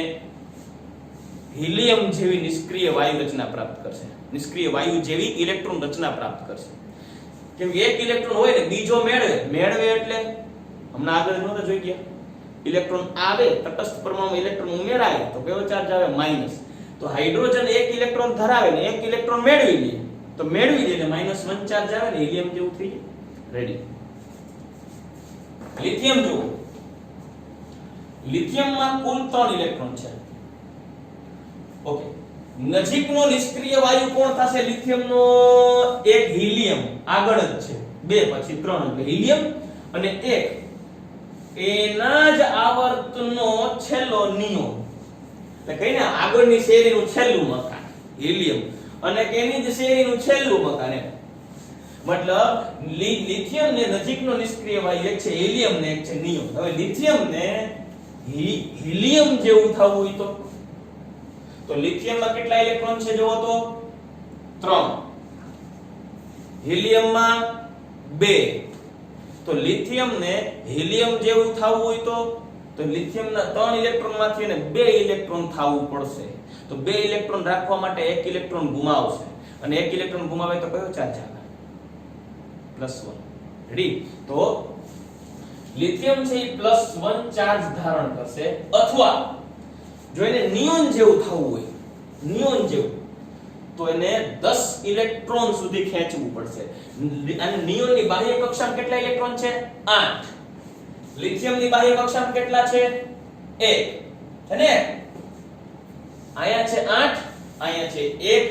હિલિયમ જેવી નિષ્ક્રિય વાયુ રચના પ્રાપ્ત કરશે નિષ્ક્રિય વાયુ જેવી ઇલેક્ટ્રોન રચના પ્રાપ્ત કરશે કેમ કે 1 ઇલેક્ટ્રોન હોય ને બીજો મેળવે એટલે હમણાં આગળ નહોતા જોઈ ગયા ઇલેક્ટ્રોન આવે તટસ્થ પરમાણુ ઇલેક્ટ્રોન ઉમેરાય તો કયો ચાર્જ આવે માઈનસ તો હાઇડ્રોજન 1 ઇલેક્ટ્રોન ધરાવે ને 1 ઇલેક્ટ્રોન મેળવી લે તો મેળવી લે એટલે -1 ચાર્જ આવે ને હિલિયમ જેવું થઈ જાય રેડી લિથિયમ જુઓ લિથિયમમાં કુલ 3 ઇલેક્ટ્રોન છે ઓકે નજીકનો નિષ્ક્રિય વાયુ કોણ થશે લિથિયમનો 1 હિલિયમ આગળ જ છે 2 પછી 3 એટલે હિલિયમ અને 1 એના જ આવર્તનો છેલ્લો નિયોન એટલે કહીને આગળની શેરીનું છેલ્લું મકાન હિલિયમ. અને એની જ શેરીનું છેલ્લું મકાન એમ. મતલબ લિથિયમ ને નજીકનો નિષ્ક્રિય વાયુ એક છે હિલિયમ ને એક છે નિયોન. હવે લિથિયમ ને હિલિયમ જેવું થવું હોય તો લિથિયમમાં કેટલા ઇલેક્ટ્રોન છે જોવો તો 3, હિલિયમમાં 2. તો લિથિયમ ને હિલિયમ જેવું થવું હોય તો લિથિયમના 3 ઇલેક્ટ્રોનમાંથી એને 2 ઇલેક્ટ્રોન થવું પડશે. તો 2 ઇલેક્ટ્રોન રાખવા માટે 1 ઇલેક્ટ્રોન ગુમાવશે અને 1 ઇલેક્ટ્રોન ગુમાવે તો કયો ચાર્જ આવે? +1. રેડી? તો લિથિયમ છે એ +1 ચાર્જ ધારણ કરશે અથવા જો એને નિયોન જેવું થવું હોય, નિયોન જેવું, તો એને 10 ઇલેક્ટ્રોન સુધી ખેંચવું પડશે. અને નિયોનની બાહ્ય કક્ષામાં કેટલા ઇલેક્ટ્રોન છે? 8. લિથિયમની બાહ્ય કક્ષામાં કેટલા છે? 1. છે ને? અહીંયા છે 8, અહીંયા છે 1.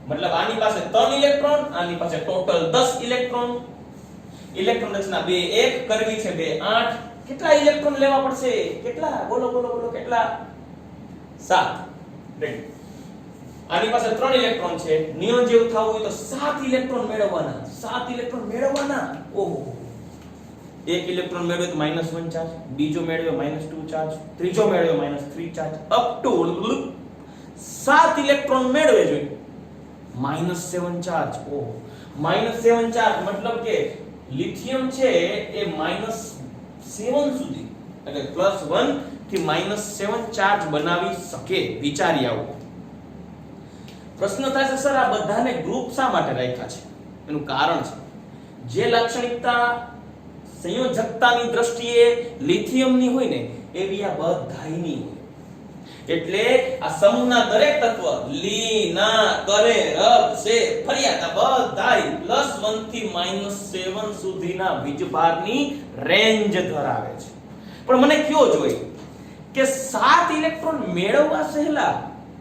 મતલબ આની પાસે 3 ઇલેક્ટ્રોન, આની પાસે ટોટલ 10 ઇલેક્ટ્રોન. ઇલેક્ટ્રોન રચના 2 1 કરવી છે 2 8. કેટલા ઇલેક્ટ્રોન લેવા પડશે? કેટલા? બોલો બોલો બોલો કેટલા? 7. રેડી? આની પાસે 3 ઇલેક્ટ્રોન છે. નિયોન જેવું થવું હોય તો 7 ઇલેક્ટ્રોન મેળવવાના. 7 ઇલેક્ટ્રોન મેળવવાના. ઓહો. એક ઇલેક્ટ્રોન મેળવે તો -1 ચાર્જ, બીજો મેળવે -2 ચાર્જ, ત્રીજો મેળવે -3 ચાર્જ, અપ ટુ 7 ઇલેક્ટ્રોન મેળવે જોઈએ -7 ચાર્જ. ઓહો. -7 ચાર્જ મતલબ કે લિથિયમ છે એ -7 સુધી એટલે +1 થી -7 ચાર્જ બનાવી શકે. વિચારી આવો. પ્રશ્ન થાય છે સર આ બધાને ગ્રુપ શા માટે રાખ્યા છે? એનું કારણ છે જે લાક્ષણિકતા સંયોજકતાની દ્રષ્ટિએ લિથિયમની હોય ને એવી આ બધાયની હોય. એટલે આ સમૂહના દરેક તત્વ લી ના કરે રબ સે ફરિયાદ બધાય +1 થી -7 સુધીના વીજભારની રેન્જ ધરાવે છે. પણ મને કયો જોઈએ કે 7 ઇલેક્ટ્રોન મેળવવા સહેલા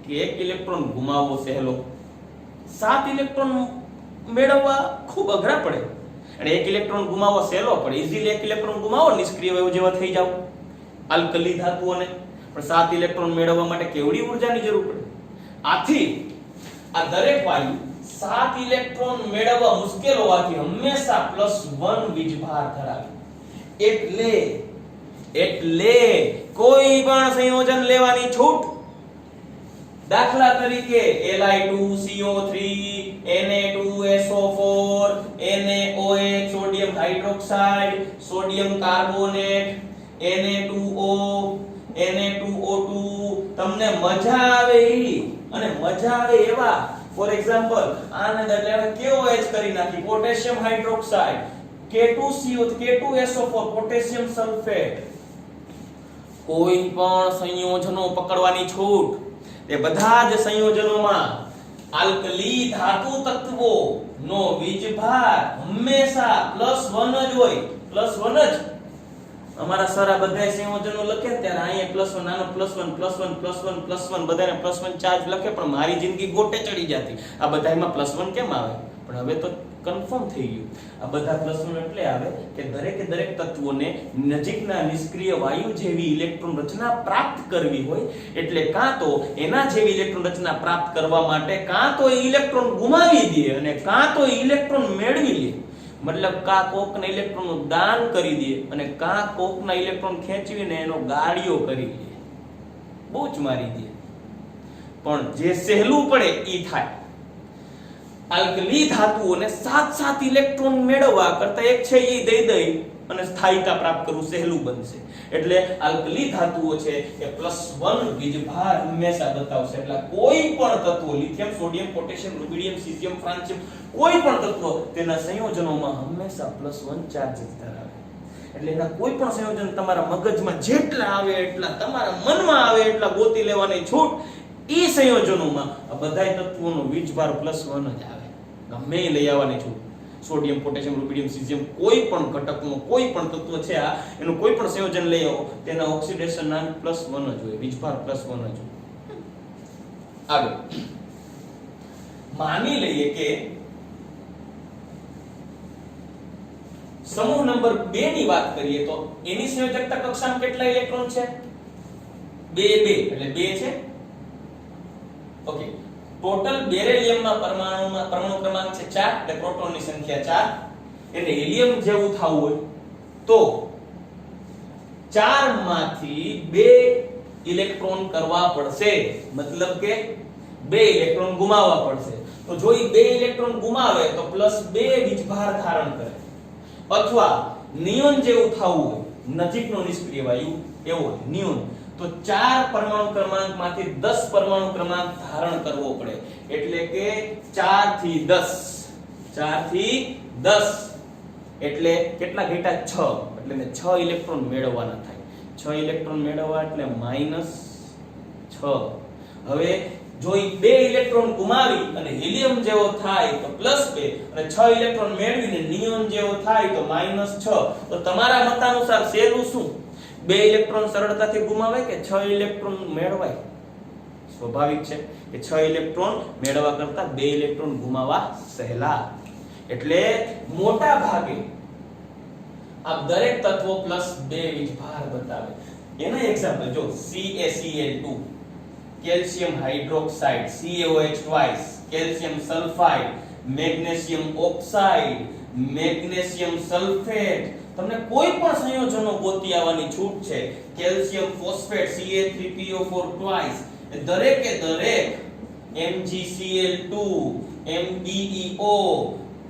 કે 1 ઇલેક્ટ્રોન ગુમાવવો સહેલો? 7 ઇલેક્ટ્રોન મેળવવા ખૂબ અઘરા પડે અને 1 ઇલેક્ટ્રોન ગુમાવવો સહેલો પડે. ઈઝીલી 1 ઇલેક્ટ્રોન ગુમાવો નિષ્ક્રિય વાયુ જેવા થઈ જાવ આલ્કલી ધાતુઓને. પણ 7 ઇલેક્ટ્રોન મેળવવા માટે કેવડી ઊર્જાની જરૂર પડે? આથી આ દરેક વાયુ 7 ઇલેક્ટ્રોન મેળવવા મુશ્કેલ હોવાથી હંમેશા +1 વીજભાર ધરાવે. એટલે કોઈ પણ સંયોજન લેવાની છૂટ. દાખલા તરીકે Li2CO3 Na2SO4 NaOH sodium hydroxide sodium carbonate Na2O Na2O2 તમને મજા આવે અને મજા આવે એવા ફોર એક્ઝામ્પલ આને બદલે KOH કરી નાખી potassium hydroxide K2CO K2SO4 potassium sulphate. કોઈ પણ સંયોજનો પકડવાની છૂટ. તે બધા જ સંયોજનોમાં આલ્કલી ધાતુ તત્વો નો વીજભાર હંમેશા +1 જ હોય. +1 જ. અમારા સર આ બધા સંયોજનો લખે ત્યારે અહીંયા +1 નાનો +1 બધાને +1 ચાર્જ લખે પણ મારી જિંદગી ગોટે ચડી જતી. આ બધામાં +1 કેમ આવે? પણ હવે તો કન્ફર્મ થઈ ગયું. આ બધા +1 એટલે આવે કે દરેક તત્વોને નજીકના નિષ્ક્રિય વાયુ જેવી ઇલેક્ટ્રોન રચના પ્રાપ્ત કરવી હોય એટલે કાં તો એના જેવી ઇલેક્ટ્રોન રચના પ્રાપ્ત કરવા માટે કાં તો એ ઇલેક્ટ્રોન ગુમાવી દે અને કાં તો એ ઇલેક્ટ્રોન મેળવી લે. મતલબ કા કોકના ઇલેક્ટ્રોનનું દાન કરી દે અને કા કોકના ઇલેક્ટ્રોન ખેંચવીને એનો ગાળિયો કરી લે. બહુ જ મારી દે. પણ જે સહેલું પડે ઈ થાય. આલ્કલી ધાતુઓને 7 ઇલેક્ટ્રોન મેળવવા કરતા એક છે ઈ દઈ અને સ્થાયીતા પ્રાપ્ત કરવું સહેલું બનશે. એટલે આલ્કલી ધાતુઓ છે એ +1 વીજભાર હંમેશા બતાવશે. એટલે કોઈ પણ તત્વો lithium sodium potassium rubidium caesium francium કોઈ પણ તત્વો તેના સંયોજનોમાં હંમેશા +1 ચાર્જ ધરાવે. એટલે એના કોઈ પણ સંયોજન તમારા મગજમાં જેટલા આવે એટલા તમારા મનમાં આવે એટલા ગોતી લેવાની છૂટ. ઈ સંયોજનોમાં આ બધા તત્વોનો વીજભાર +1 જ આવે. ગમે એ લઈ આવવાની છૂટ. સોડિયમ પોટેશિયમ રુબિડિયમ સીઝિયમ કોઈ પણ ઘટકનો કોઈ પણ તત્વ છે આ એનું કોઈ પણ સંયોજન લઈ આવો તેના ઓક્સિડેશન નામ +1 જ હોય. વીજભાર +1 જ હોય. આગળ માની લઈએ કે સમૂહ નંબર 2 ની વાત કરીએ તો એની સંયોજકતા કક્ષામાં કેટલા ઇલેક્ટ્રોન છે? 2 એટલે 2 છે. ઓકે. ટોટલ બેરિલિયમમાં પરમાણુ ક્રમાંક છે 4 એટલે પ્રોટોનની સંખ્યા 4 એટલે હિલિયમ જેવું થવું હોય તો 4 માંથી 2 ઇલેક્ટ્રોન કરવા પડશે, મતલબ કે 2 ઇલેક્ટ્રોન ગુમાવવા પડશે. તો જો ઈ 2 ઇલેક્ટ્રોન ગુમાવે તો +2 વીજભાર ધારણ કરે, અથવા નિયોન જેવું થવું હોય, નજીકનો નિષ્ક્રિય વાયુ એવો હોય નિયોન, તો 4 પરમાણુ ક્રમાંકમાંથી 10 પરમાણુ ક્રમાંક ધારણ કરવો પડે. એટલે કે 4 થી 10, 4 થી 10 એટલે કેટલા ઘટ્યા 6, એટલે મેં 6 ઇલેક્ટ્રોન મેળવવાના થાય. 6 ઇલેક્ટ્રોન મેળવવા એટલે -6. હવે જો ઈ 2 ઇલેક્ટ્રોન ગુમાવી અને હિલિયમ જેવો થાય તો +2, અને 6 ઇલેક્ટ્રોન મેળવીને નિયોન જેવો થાય તો -6. તો તમારા મતાનુસાર સહેલું શું, 2 ઇલેક્ટ્રોન સરળતાથી ગુમાવાય કે 6 ઇલેક્ટ્રોન મેળવાય? સ્વાભાવિક છે કે 6 ઇલેક્ટ્રોન મેળવવા કરતા 2 ઇલેક્ટ્રોન ગુમાવવા સહેલા. એટલે મોટા ભાગે આ દરેક તત્વો +2 વીજભાર બતાવે. એના એક્ઝામ્પલ જો CaCl2, calcium hydroxide, CaOH twice, calcium sulphide, magnesium oxide, magnesium sulphate. તમને કોઈ પણ સંયોજનો ગોતી આવવાની છૂટ છે. કેલ્શિયમ ફોસ્ફેટ Ca3PO4 twice, દરેકે દરેક MgCl2, MbEO,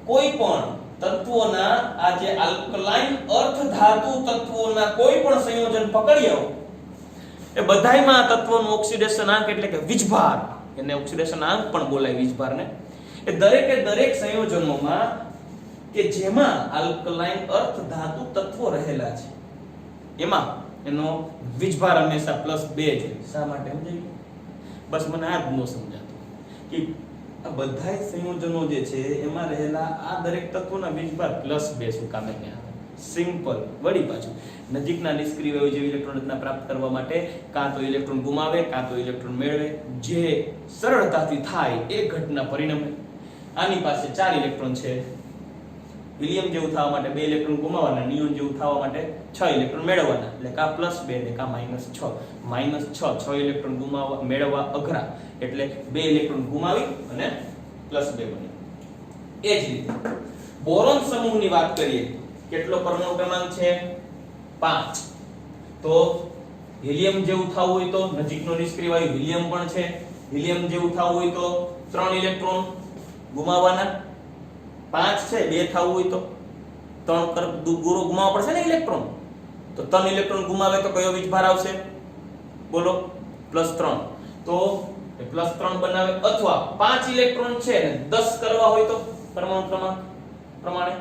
કોઈ પણ તત્વોના આ જે આલ્કલાઇન અર્ધ ધાતુ તત્વોના કોઈ પણ સંયોજન પકડી આવો, એ બધાયમાં આ તત્વોનું ઓક્સિડેશન આંક એટલે કે વીજભાર, એને ઓક્સિડેશન આંક પણ બોલાય વીજભારને, એ દરેકે દરેક સંયોજનોમાં કે જેમાં આલ્કલાઇન અર્ધ ધાતુ તત્વો રહેલા છે એમાં એનો વીજભાર હંમેશા +2 જોઈએ. શા માટે સમજાયું? બસ મને આ જ ન સમજાતું કે આ બધાય સંયોજનો જે છે એમાં રહેલા આ દરેક તત્વોના વીજભાર +2 શું કામે ત્યાં? સિમ્પલ. વળી પાછું નજીકના નિષ્ક્રિય વાયુ જેવી ઇલેક્ટ્રોન રચના પ્રાપ્ત કરવા માટે કાં તો ઇલેક્ટ્રોન ગુમાવે કાં તો ઇલેક્ટ્રોન મેળવે, જે સરળતાથી થાય એ ઘટના પરિણમે. આની પાસે 4 ઇલેક્ટ્રોન છે, હિલિયમ જેવું થવા માટે 2 ઇલેક્ટ્રોન ગુમાવવાના, નિયોન જેવું થવા માટે 6 ઇલેક્ટ્રોન મેળવવાના, એટલે કા +2 ને કા -6. -6 ઇલેક્ટ્રોન ગુમાવવા મેળવવા અઘરા, એટલે 2 ઇલેક્ટ્રોન ગુમાવી અને +2 બને. એ જ રીતે બોરોન સમૂહની વાત કરીએ, કેટલો પરમાણુ ક્રમાંક છે? 5. તો હિલિયમ જેવું થવું હોય તો નજીકનો નિષ્ક્રિય વાયુ હિલિયમ પણ છે, હિલિયમ જેવું થવું હોય તો 3 ઇલેક્ટ્રોન ગુમાવવાના. 5 છે, 2 થવું હોય તો 3 ગુરો ગુમાવવા પડશે ને ઇલેક્ટ્રોન, તો 3 ઇલેક્ટ્રોન ગુમાવે તો કયો વીજભાર આવશે? બોલો. +3. તો એ +3 બનાવે. અથવા 5 ઇલેક્ટ્રોન છે ને 10 કરવા હોય તો પરમાણુ ક્રમાંક પ્રમાણે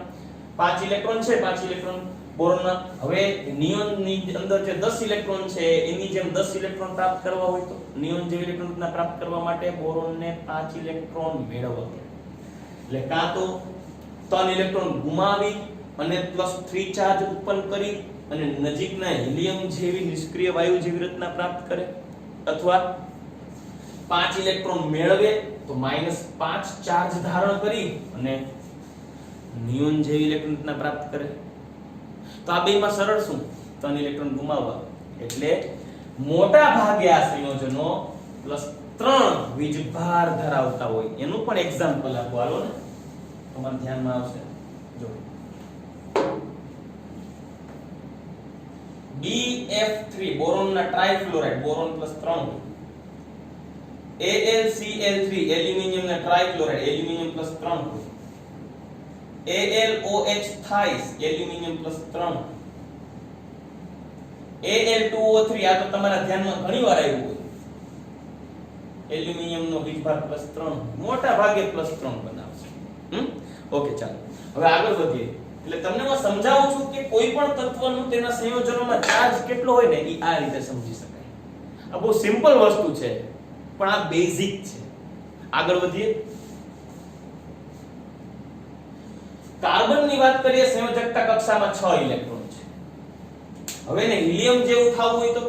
5 ઇલેક્ટ્રોન છે, 5 ઇલેક્ટ્રોન બોરોનના. હવે નિયોનની અંદર જે 10 ઇલેક્ટ્રોન છે એની જેમ 10 ઇલેક્ટ્રોન પ્રાપ્ત કરવા હોય તો નિયોન જેવી ઇલેક્ટ્રોનના પ્રાપ્ત કરવા માટે બોરોનને 5 ઇલેક્ટ્રોન મેળવવા પડે. એટલે કાં તો 3 ઇલેક્ટ્રોન ગુમાવી અને +3 ચાર્જ ઉત્પન્ન કરી અને નજીકના હિલિયમ જેવી નિષ્ક્રિય વાયુ જેવી રચના પ્રાપ્ત કરે, અથવા 5 ઇલેક્ટ્રોન મેળવે તો -5 ચાર્જ ધારણ કરી અને નિયોન જેવી ઇલેક્ટ્રોન રચના પ્રાપ્ત કરે. તો આ બેમાં સરળ શું? 3 ઇલેક્ટ્રોન ગુમાવવા. એટલે મોટા ભાગે આ સંયોજનો +3 વીજભાર ધરાવતા હોય. એનું પણ એક્ઝામ્પલ આપો હાલો ને, તમારા ધ્યાનમાં આવશે. જો BF3 બોરોનના ટ્રાઇફ્લોરાઇડ, બોરોન +3. AlCl3 એલ્યુમિનિયમના trichloride, aluminium +3. AlOH thrice aluminium +3. Al2O3 આ તો તમારા ધ્યાનમાં ઘણીવાર આવ્યું હોય, એલ્યુમિનિયમનો વીજભાર +3, મોટા ભાગે +3 બનાવશે. ઓકે, ચાલો હવે આગળ વધીએ. એટલે તમને હું સમજાવું છું કે કોઈ પણ તત્વનું તેના સંયોજનોમાં ચાર્જ કેટલો હોય ને એ આ રીતે સમજી શકાય. આ બહુ સિમ્પલ વસ્તુ છે પણ આ બેઝિક છે. આગળ વધીએ. કાર્બનની વાત કરીએ, સંયોજકતા કક્ષામાં 6 ઇલેક્ટ્રોન છે. હવે ને હિલિયમ જેવું થવું હોય તો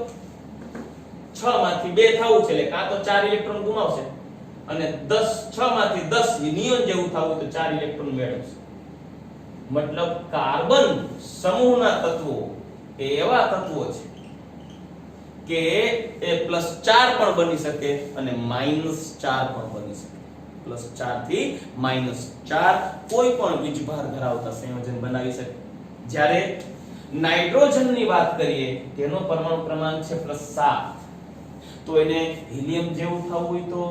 6 માંથી 2 થવું છે, એટલે કાં તો 4 ઇલેક્ટ્રોન ગુમાવશે અને 6 માંથી 10 નિયોન જેવું થવું હોય તો 4 ઇલેક્ટ્રોન મેળવશે. મતલબ કાર્બન સમૂહના તત્વો એ એવા તત્વો છે કે એ +4 પણ બની શકે અને -4 પણ બની શકે. +4 થી -4 કોઈ પણ વીજભાર ધરાવતા સંયોજન બનાવી શકે. જ્યારે નાઇટ્રોજનની વાત કરીએ તેનો પરમાણુ ક્રમાંક છે +7, તો એને હિલિયમ જેવું થવું હોય તો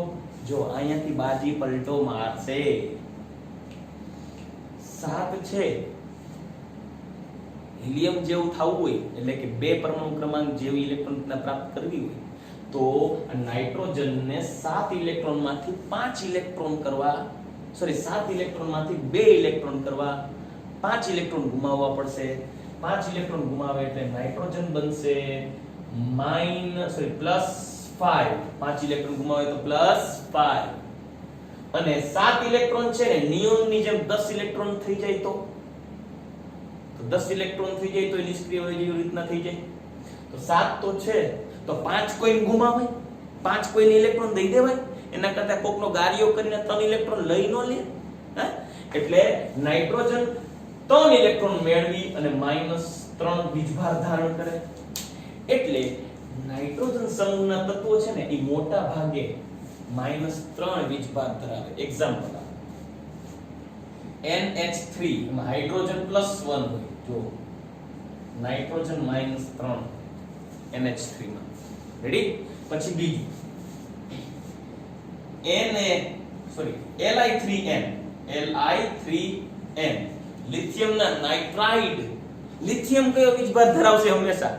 જો અહીંયાથી બાજી પલટો મારશે. 7 છે હિલિયમ જેવું થવું હોય એટલે કે 2 પરમાણુ ક્રમાંક જેવી ઇલેક્ટ્રોન રચના પ્રાપ્ત કરવી હોય તો નાઇટ્રોજનને 7 ઇલેક્ટ્રોનમાંથી 5 ઇલેક્ટ્રોન કરવા 7 ઇલેક્ટ્રોનમાંથી 2 ઇલેક્ટ્રોન કરવા 5 ઇલેક્ટ્રોન ગુમાવવા પડશે. 5 ઇલેક્ટ્રોન ગુમાવે એટલે નાઇટ્રોજન બનશે +5. 5 ઇલેક્ટ્રોન ગુમાવે તો +5 અને 7 ઇલેક્ટ્રોન છે ને નિયોનની જેમ 10 ઇલેક્ટ્રોન થઈ જાય તો 10 ઇલેક્ટ્રોન થઈ જાય તો નિષ્ક્રિય હોય જેવી રીતના થઈ જાય. તો 7 તો છે તો 5 કોઈને ગુમાવાય, 5 કોઈને ઇલેક્ટ્રોન દઈ દેવાય, એના કરતા કોકનો ગારિયો કરીને 3 ઇલેક્ટ્રોન લઈ નો લે. એટલે નાઇટ્રોજન 3 ઇલેક્ટ્રોન મેળવી અને -3 વીજભાર ધારણ કરે. એટલે નાઇટ્રોજન સમૂહના તત્વો છે ને એ મોટા ભાગે -3 વીજભાર ધરાવે. એક્ઝામ્પલ NH3 એમાં હાઇડ્રોજન +1 હોય. જો નાઇટ્રોજન -3 NH3 માં. રેડી? પછી બીજું Li3N લિથિયમના નાઇટ્રાઇડ. લિથિયમ કયો વીજભાર ધરાવશે હંમેશા?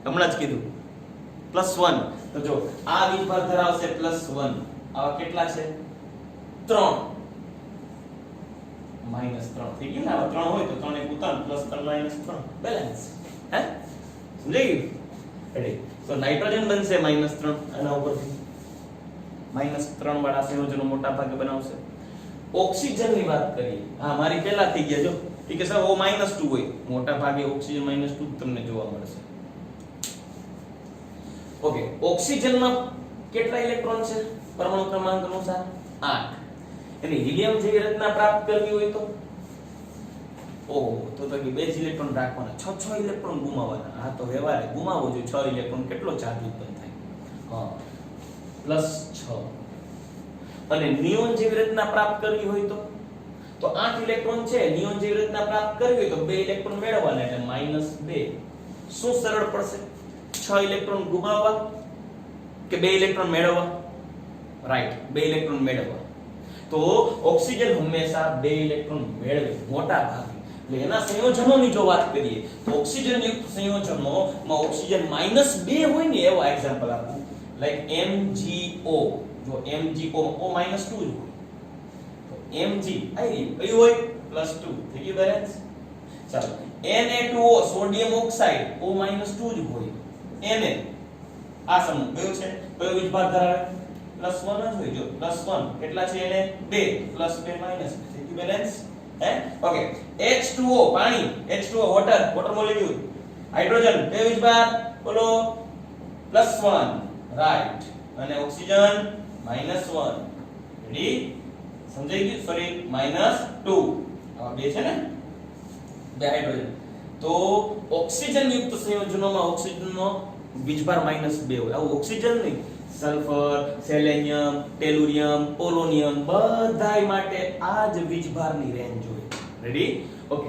હમણાં જ કીધું +1. તો જો આ વીજભાર ધરાવશે +1. આવા કેટલા છે? 3 -3 થઈ ગયું ને. આવા 3 હોય તો 3 + 3 -3 બેલેન્સ. સમજાઈ ગયું? રેડી? તો નાઇટ્રોજન બનશે -3 આના ઉપરથી -3 વાળા સંયોજનો મોટા ભાગે બનાવશે. ઓક્સિજનની વાત કરીએ. હા, મારી પહેલા થઈ ગયા જો. ઠીક છે સર, O -2 હોય. મોટા ભાગે ઓક્સિજન -2 તમને જોવા મળશે. ઓકે, ઓક્સિજનમાં કેટલા ઇલેક્ટ્રોન છે પરમાણુ ક્રમાંક અનુસાર? 8. એટલે હિલિયમ જેવી રચના પ્રાપ્ત કરવી હોય તો તો કે 2 ઇલેક્ટ્રોન રાખવાના, 6 ઇલેક્ટ્રોન ગુમાવવાના. હા, તો વ્યવહારે ગુમાવવો જોઈએ 6 ઇલેક્ટ્રોન. કેટલો ચાર્જ ઉત્પન્ન થાય? હા, +6. અને નિયોન જેવી રચના પ્રાપ્ત કરવી હોય તો 8 ઇલેક્ટ્રોન છે. નિયોન જેવી રચના પ્રાપ્ત કરવી હોય તો 2 ઇલેક્ટ્રોન મેળવવાના એટલે -2. શું સરળ પડશે? 6 ઇલેક્ટ્રોન ગુમાવવા કે 2 ઇલેક્ટ્રોન મેળવવા? રાઈટ, 2 ઇલેક્ટ્રોન મેળવવા. તો ઓક્સિજન હંમેશા 2 ઇલેક્ટ્રોન મેળવે મોટા ભાગે. એટલે એના સંયોજનોની જો વાત કરીએ તો ઓક્સિજન યુક્ત સંયોજનોમાં ઓક્સિજન -2 હોય ને એવા એક્ઝામ્પલ આપું. Like MgO. જો MgO O -2 જ હોય. તો Mg આઈ કયું હોય? +2. થઈ ગયું બેલેન્સ? ચાલો, Na2O સોડિયમ ઓક્સાઇડ O -2 જ હોય. Na આ સમૂહ કયો છે? કયો વીજભાર ધરાવે? +1 જ હોય. જો +1 કેટલા છે? એને 2 +2 થઈ ગયું બેલેન્સ. ઓકે, H2O પાણી, H2O વોટર મોલેક્યુલ. હાઇડ્રોજન કયો વીજભાર? બોલો. +1 રાઈટ. અને ઓક્સિજન -1. રેડી? સમજાઈ ગયું? સોરી, -2. આ બે છે ને, બે હાઇડ્રોજન. તો ઓક્સિજન યુક્ત સંયોજનોમાં ઓક્સિજનનો વીજભાર -2 હોય. આવું ઓક્સિજન નહીં, સલ્ફર, સેલેનિયમ, ટેલુરિયમ, પોલોનિયમ બધાય માટે આ જ વીજભારની રેન્જ હોય. રેડી? ઓકે,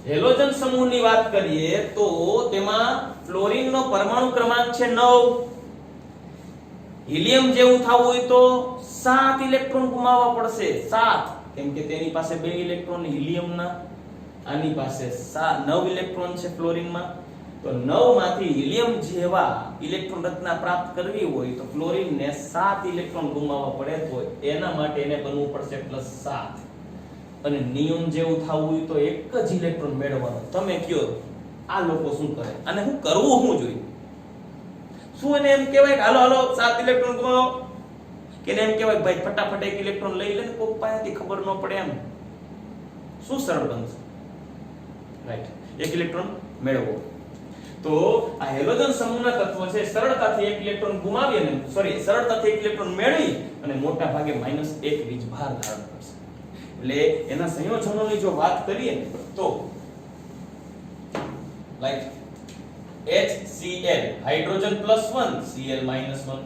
હેલોજન સમૂહની વાત કરીએ તો તેમાં ફ્લોરિનનો પરમાણુ ક્રમાંક છે 9. હિલિયમ જેવું થવું હોય તો 7 ઇલેક્ટ્રોન ગુમાવવા પડશે. 7, કેમ કે તેની પાસે 2 ઇલેક્ટ્રોન હિલિયમના, આની પાસે 9 ઇલેક્ટ્રોન છે ફ્લોરિનમાં. તો 9 માંથી હિલિયમ જેવા ઇલેક્ટ્રોન રચના પ્રાપ્ત કરવી હોય તો ફ્લોરિનને 7 ઇલેક્ટ્રોન ગુમાવવા પડે. તો એના માટે એને બનવું પડશે +7. અને નિયોન જેવું થવું હોય તો એક જ ઇલેક્ટ્રોન મેળવવાનો. તમે કયો આ લોકો શું કરે? અને હું કરવું શું જોઈએ? શું એને એમ કહેવાય કે હાલો 7 ઇલેક્ટ્રોન ગુમાવો? કે એને એમ કહેવાય ભાઈ ફટાફટ એક ઇલેક્ટ્રોન લઈ લે ને કોક પાસેથી ખબર ન પડે એમ? શું સરળ બનશે? રાઈટ, એક ઇલેક્ટ્રોન મેળવો. તો આ હેલોજન સમૂહના તત્વો છે સરળતાથી એક ઇલેક્ટ્રોન ગુમાવી અને સરળતાથી એક ઇલેક્ટ્રોન મેળવી અને મોટા ભાગે -1 વીજભાર ધારણ કરશે. એટલે એના સંયોજનોની જો વાત કરીએ તો like HCl hydrogen +1 Cl -1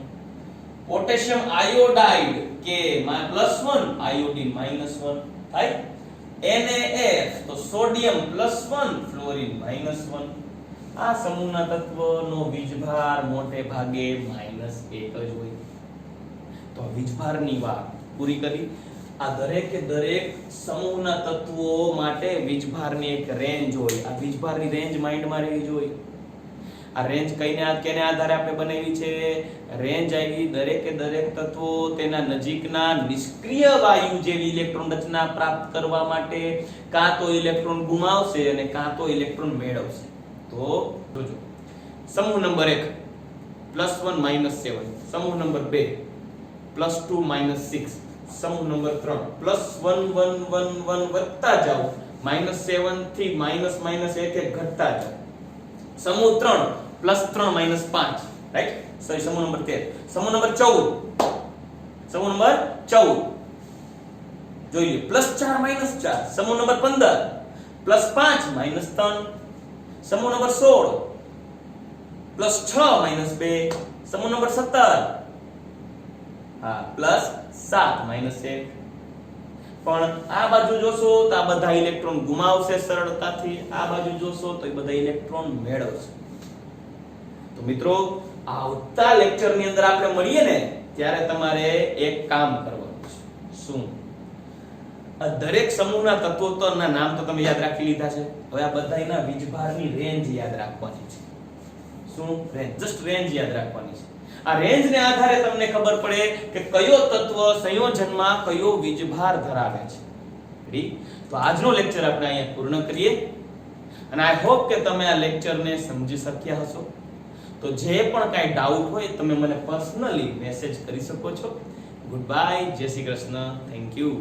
potassium iodide K +1 iodine -1 થાય NaF તો સોડિયમ +1 ફ્લોરિન -1 આ સમૂહના તત્વનો વીજભાર મોટે ભાગે -1 જ હોય તો વીજભારની વાત પૂરી કરી આ દરેકે દરેક સમૂહના તત્વો માટે વીજભારની એક રેન્જ હોય આ વીજભારની રેન્જ માઇન્ડમાં રહેવી જોઈએ આ રેન્જ કેને આધારે આપણે બનાવી છે રેન્જ આવી દરેકે દરેક તત્વો તેના નજીકના નિષ્ક્રિય વાયુ જેવી ઇલેક્ટ્રોન રચના પ્રાપ્ત કરવા માટે કાં તો ઇલેક્ટ્રોન ગુમાવશે અને કાં તો ઇલેક્ટ્રોન મેળવશે તો જોજો સમૂહ નંબર 1 +1 -7 સમૂહ નંબર 2 +2 -6 સમૂહ નંબર 3 +1 1 1 1 વધતા જાઓ -7 થી -1 ઘટતા જાઓ સમૂહ 3 +3 -5 રાઈટ સોરી સમૂહ નંબર 13 સમૂહ નંબર 14 સમૂહ નંબર 14 જોઈ લો +4 -4 સમૂહ નંબર 15 +5 -3 સમૂહ નંબર 16 +6 -2 સમૂહ નંબર 17 હા +7 -1 પણ આ બાજુ જોશો તો આ બધા ઇલેક્ટ્રોન ગુમાવશે સરળતાથી આ બાજુ જોશો તો એ બધા ઇલેક્ટ્રોન મેળવશે તો મિત્રો આવતા લેક્ચરની અંદર આપણે મળીએ ને ત્યારે તમારે એક કામ કરવાનું છે શું આ દરેક સમૂહના તત્વોના નામ તો તમે યાદ રાખી લીધા છે હવે આ બધાયના વીજભારની રેન્જ યાદ રાખવાની છે શું રેન્જ જસ્ટ રેન્જ યાદ રાખવાની છે આ રેન્જને આધારે તમને ખબર પડે કે કયો તત્વ સંયોજનમાં કયો વીજભાર ધરાવે છે રેડી તો આજનો લેક્ચર આપણે અહીંયા પૂર્ણ કરીએ અને આઈ હોપ કે તમે આ લેક્ચરને સમજી શક્યા હશો તો જે પણ કાંઈ ડાઉટ હોય તમે મને પર્સનલી મેસેજ કરી શકો છો ગુડ બાય જય શ્રી કૃષ્ણ થેન્ક યુ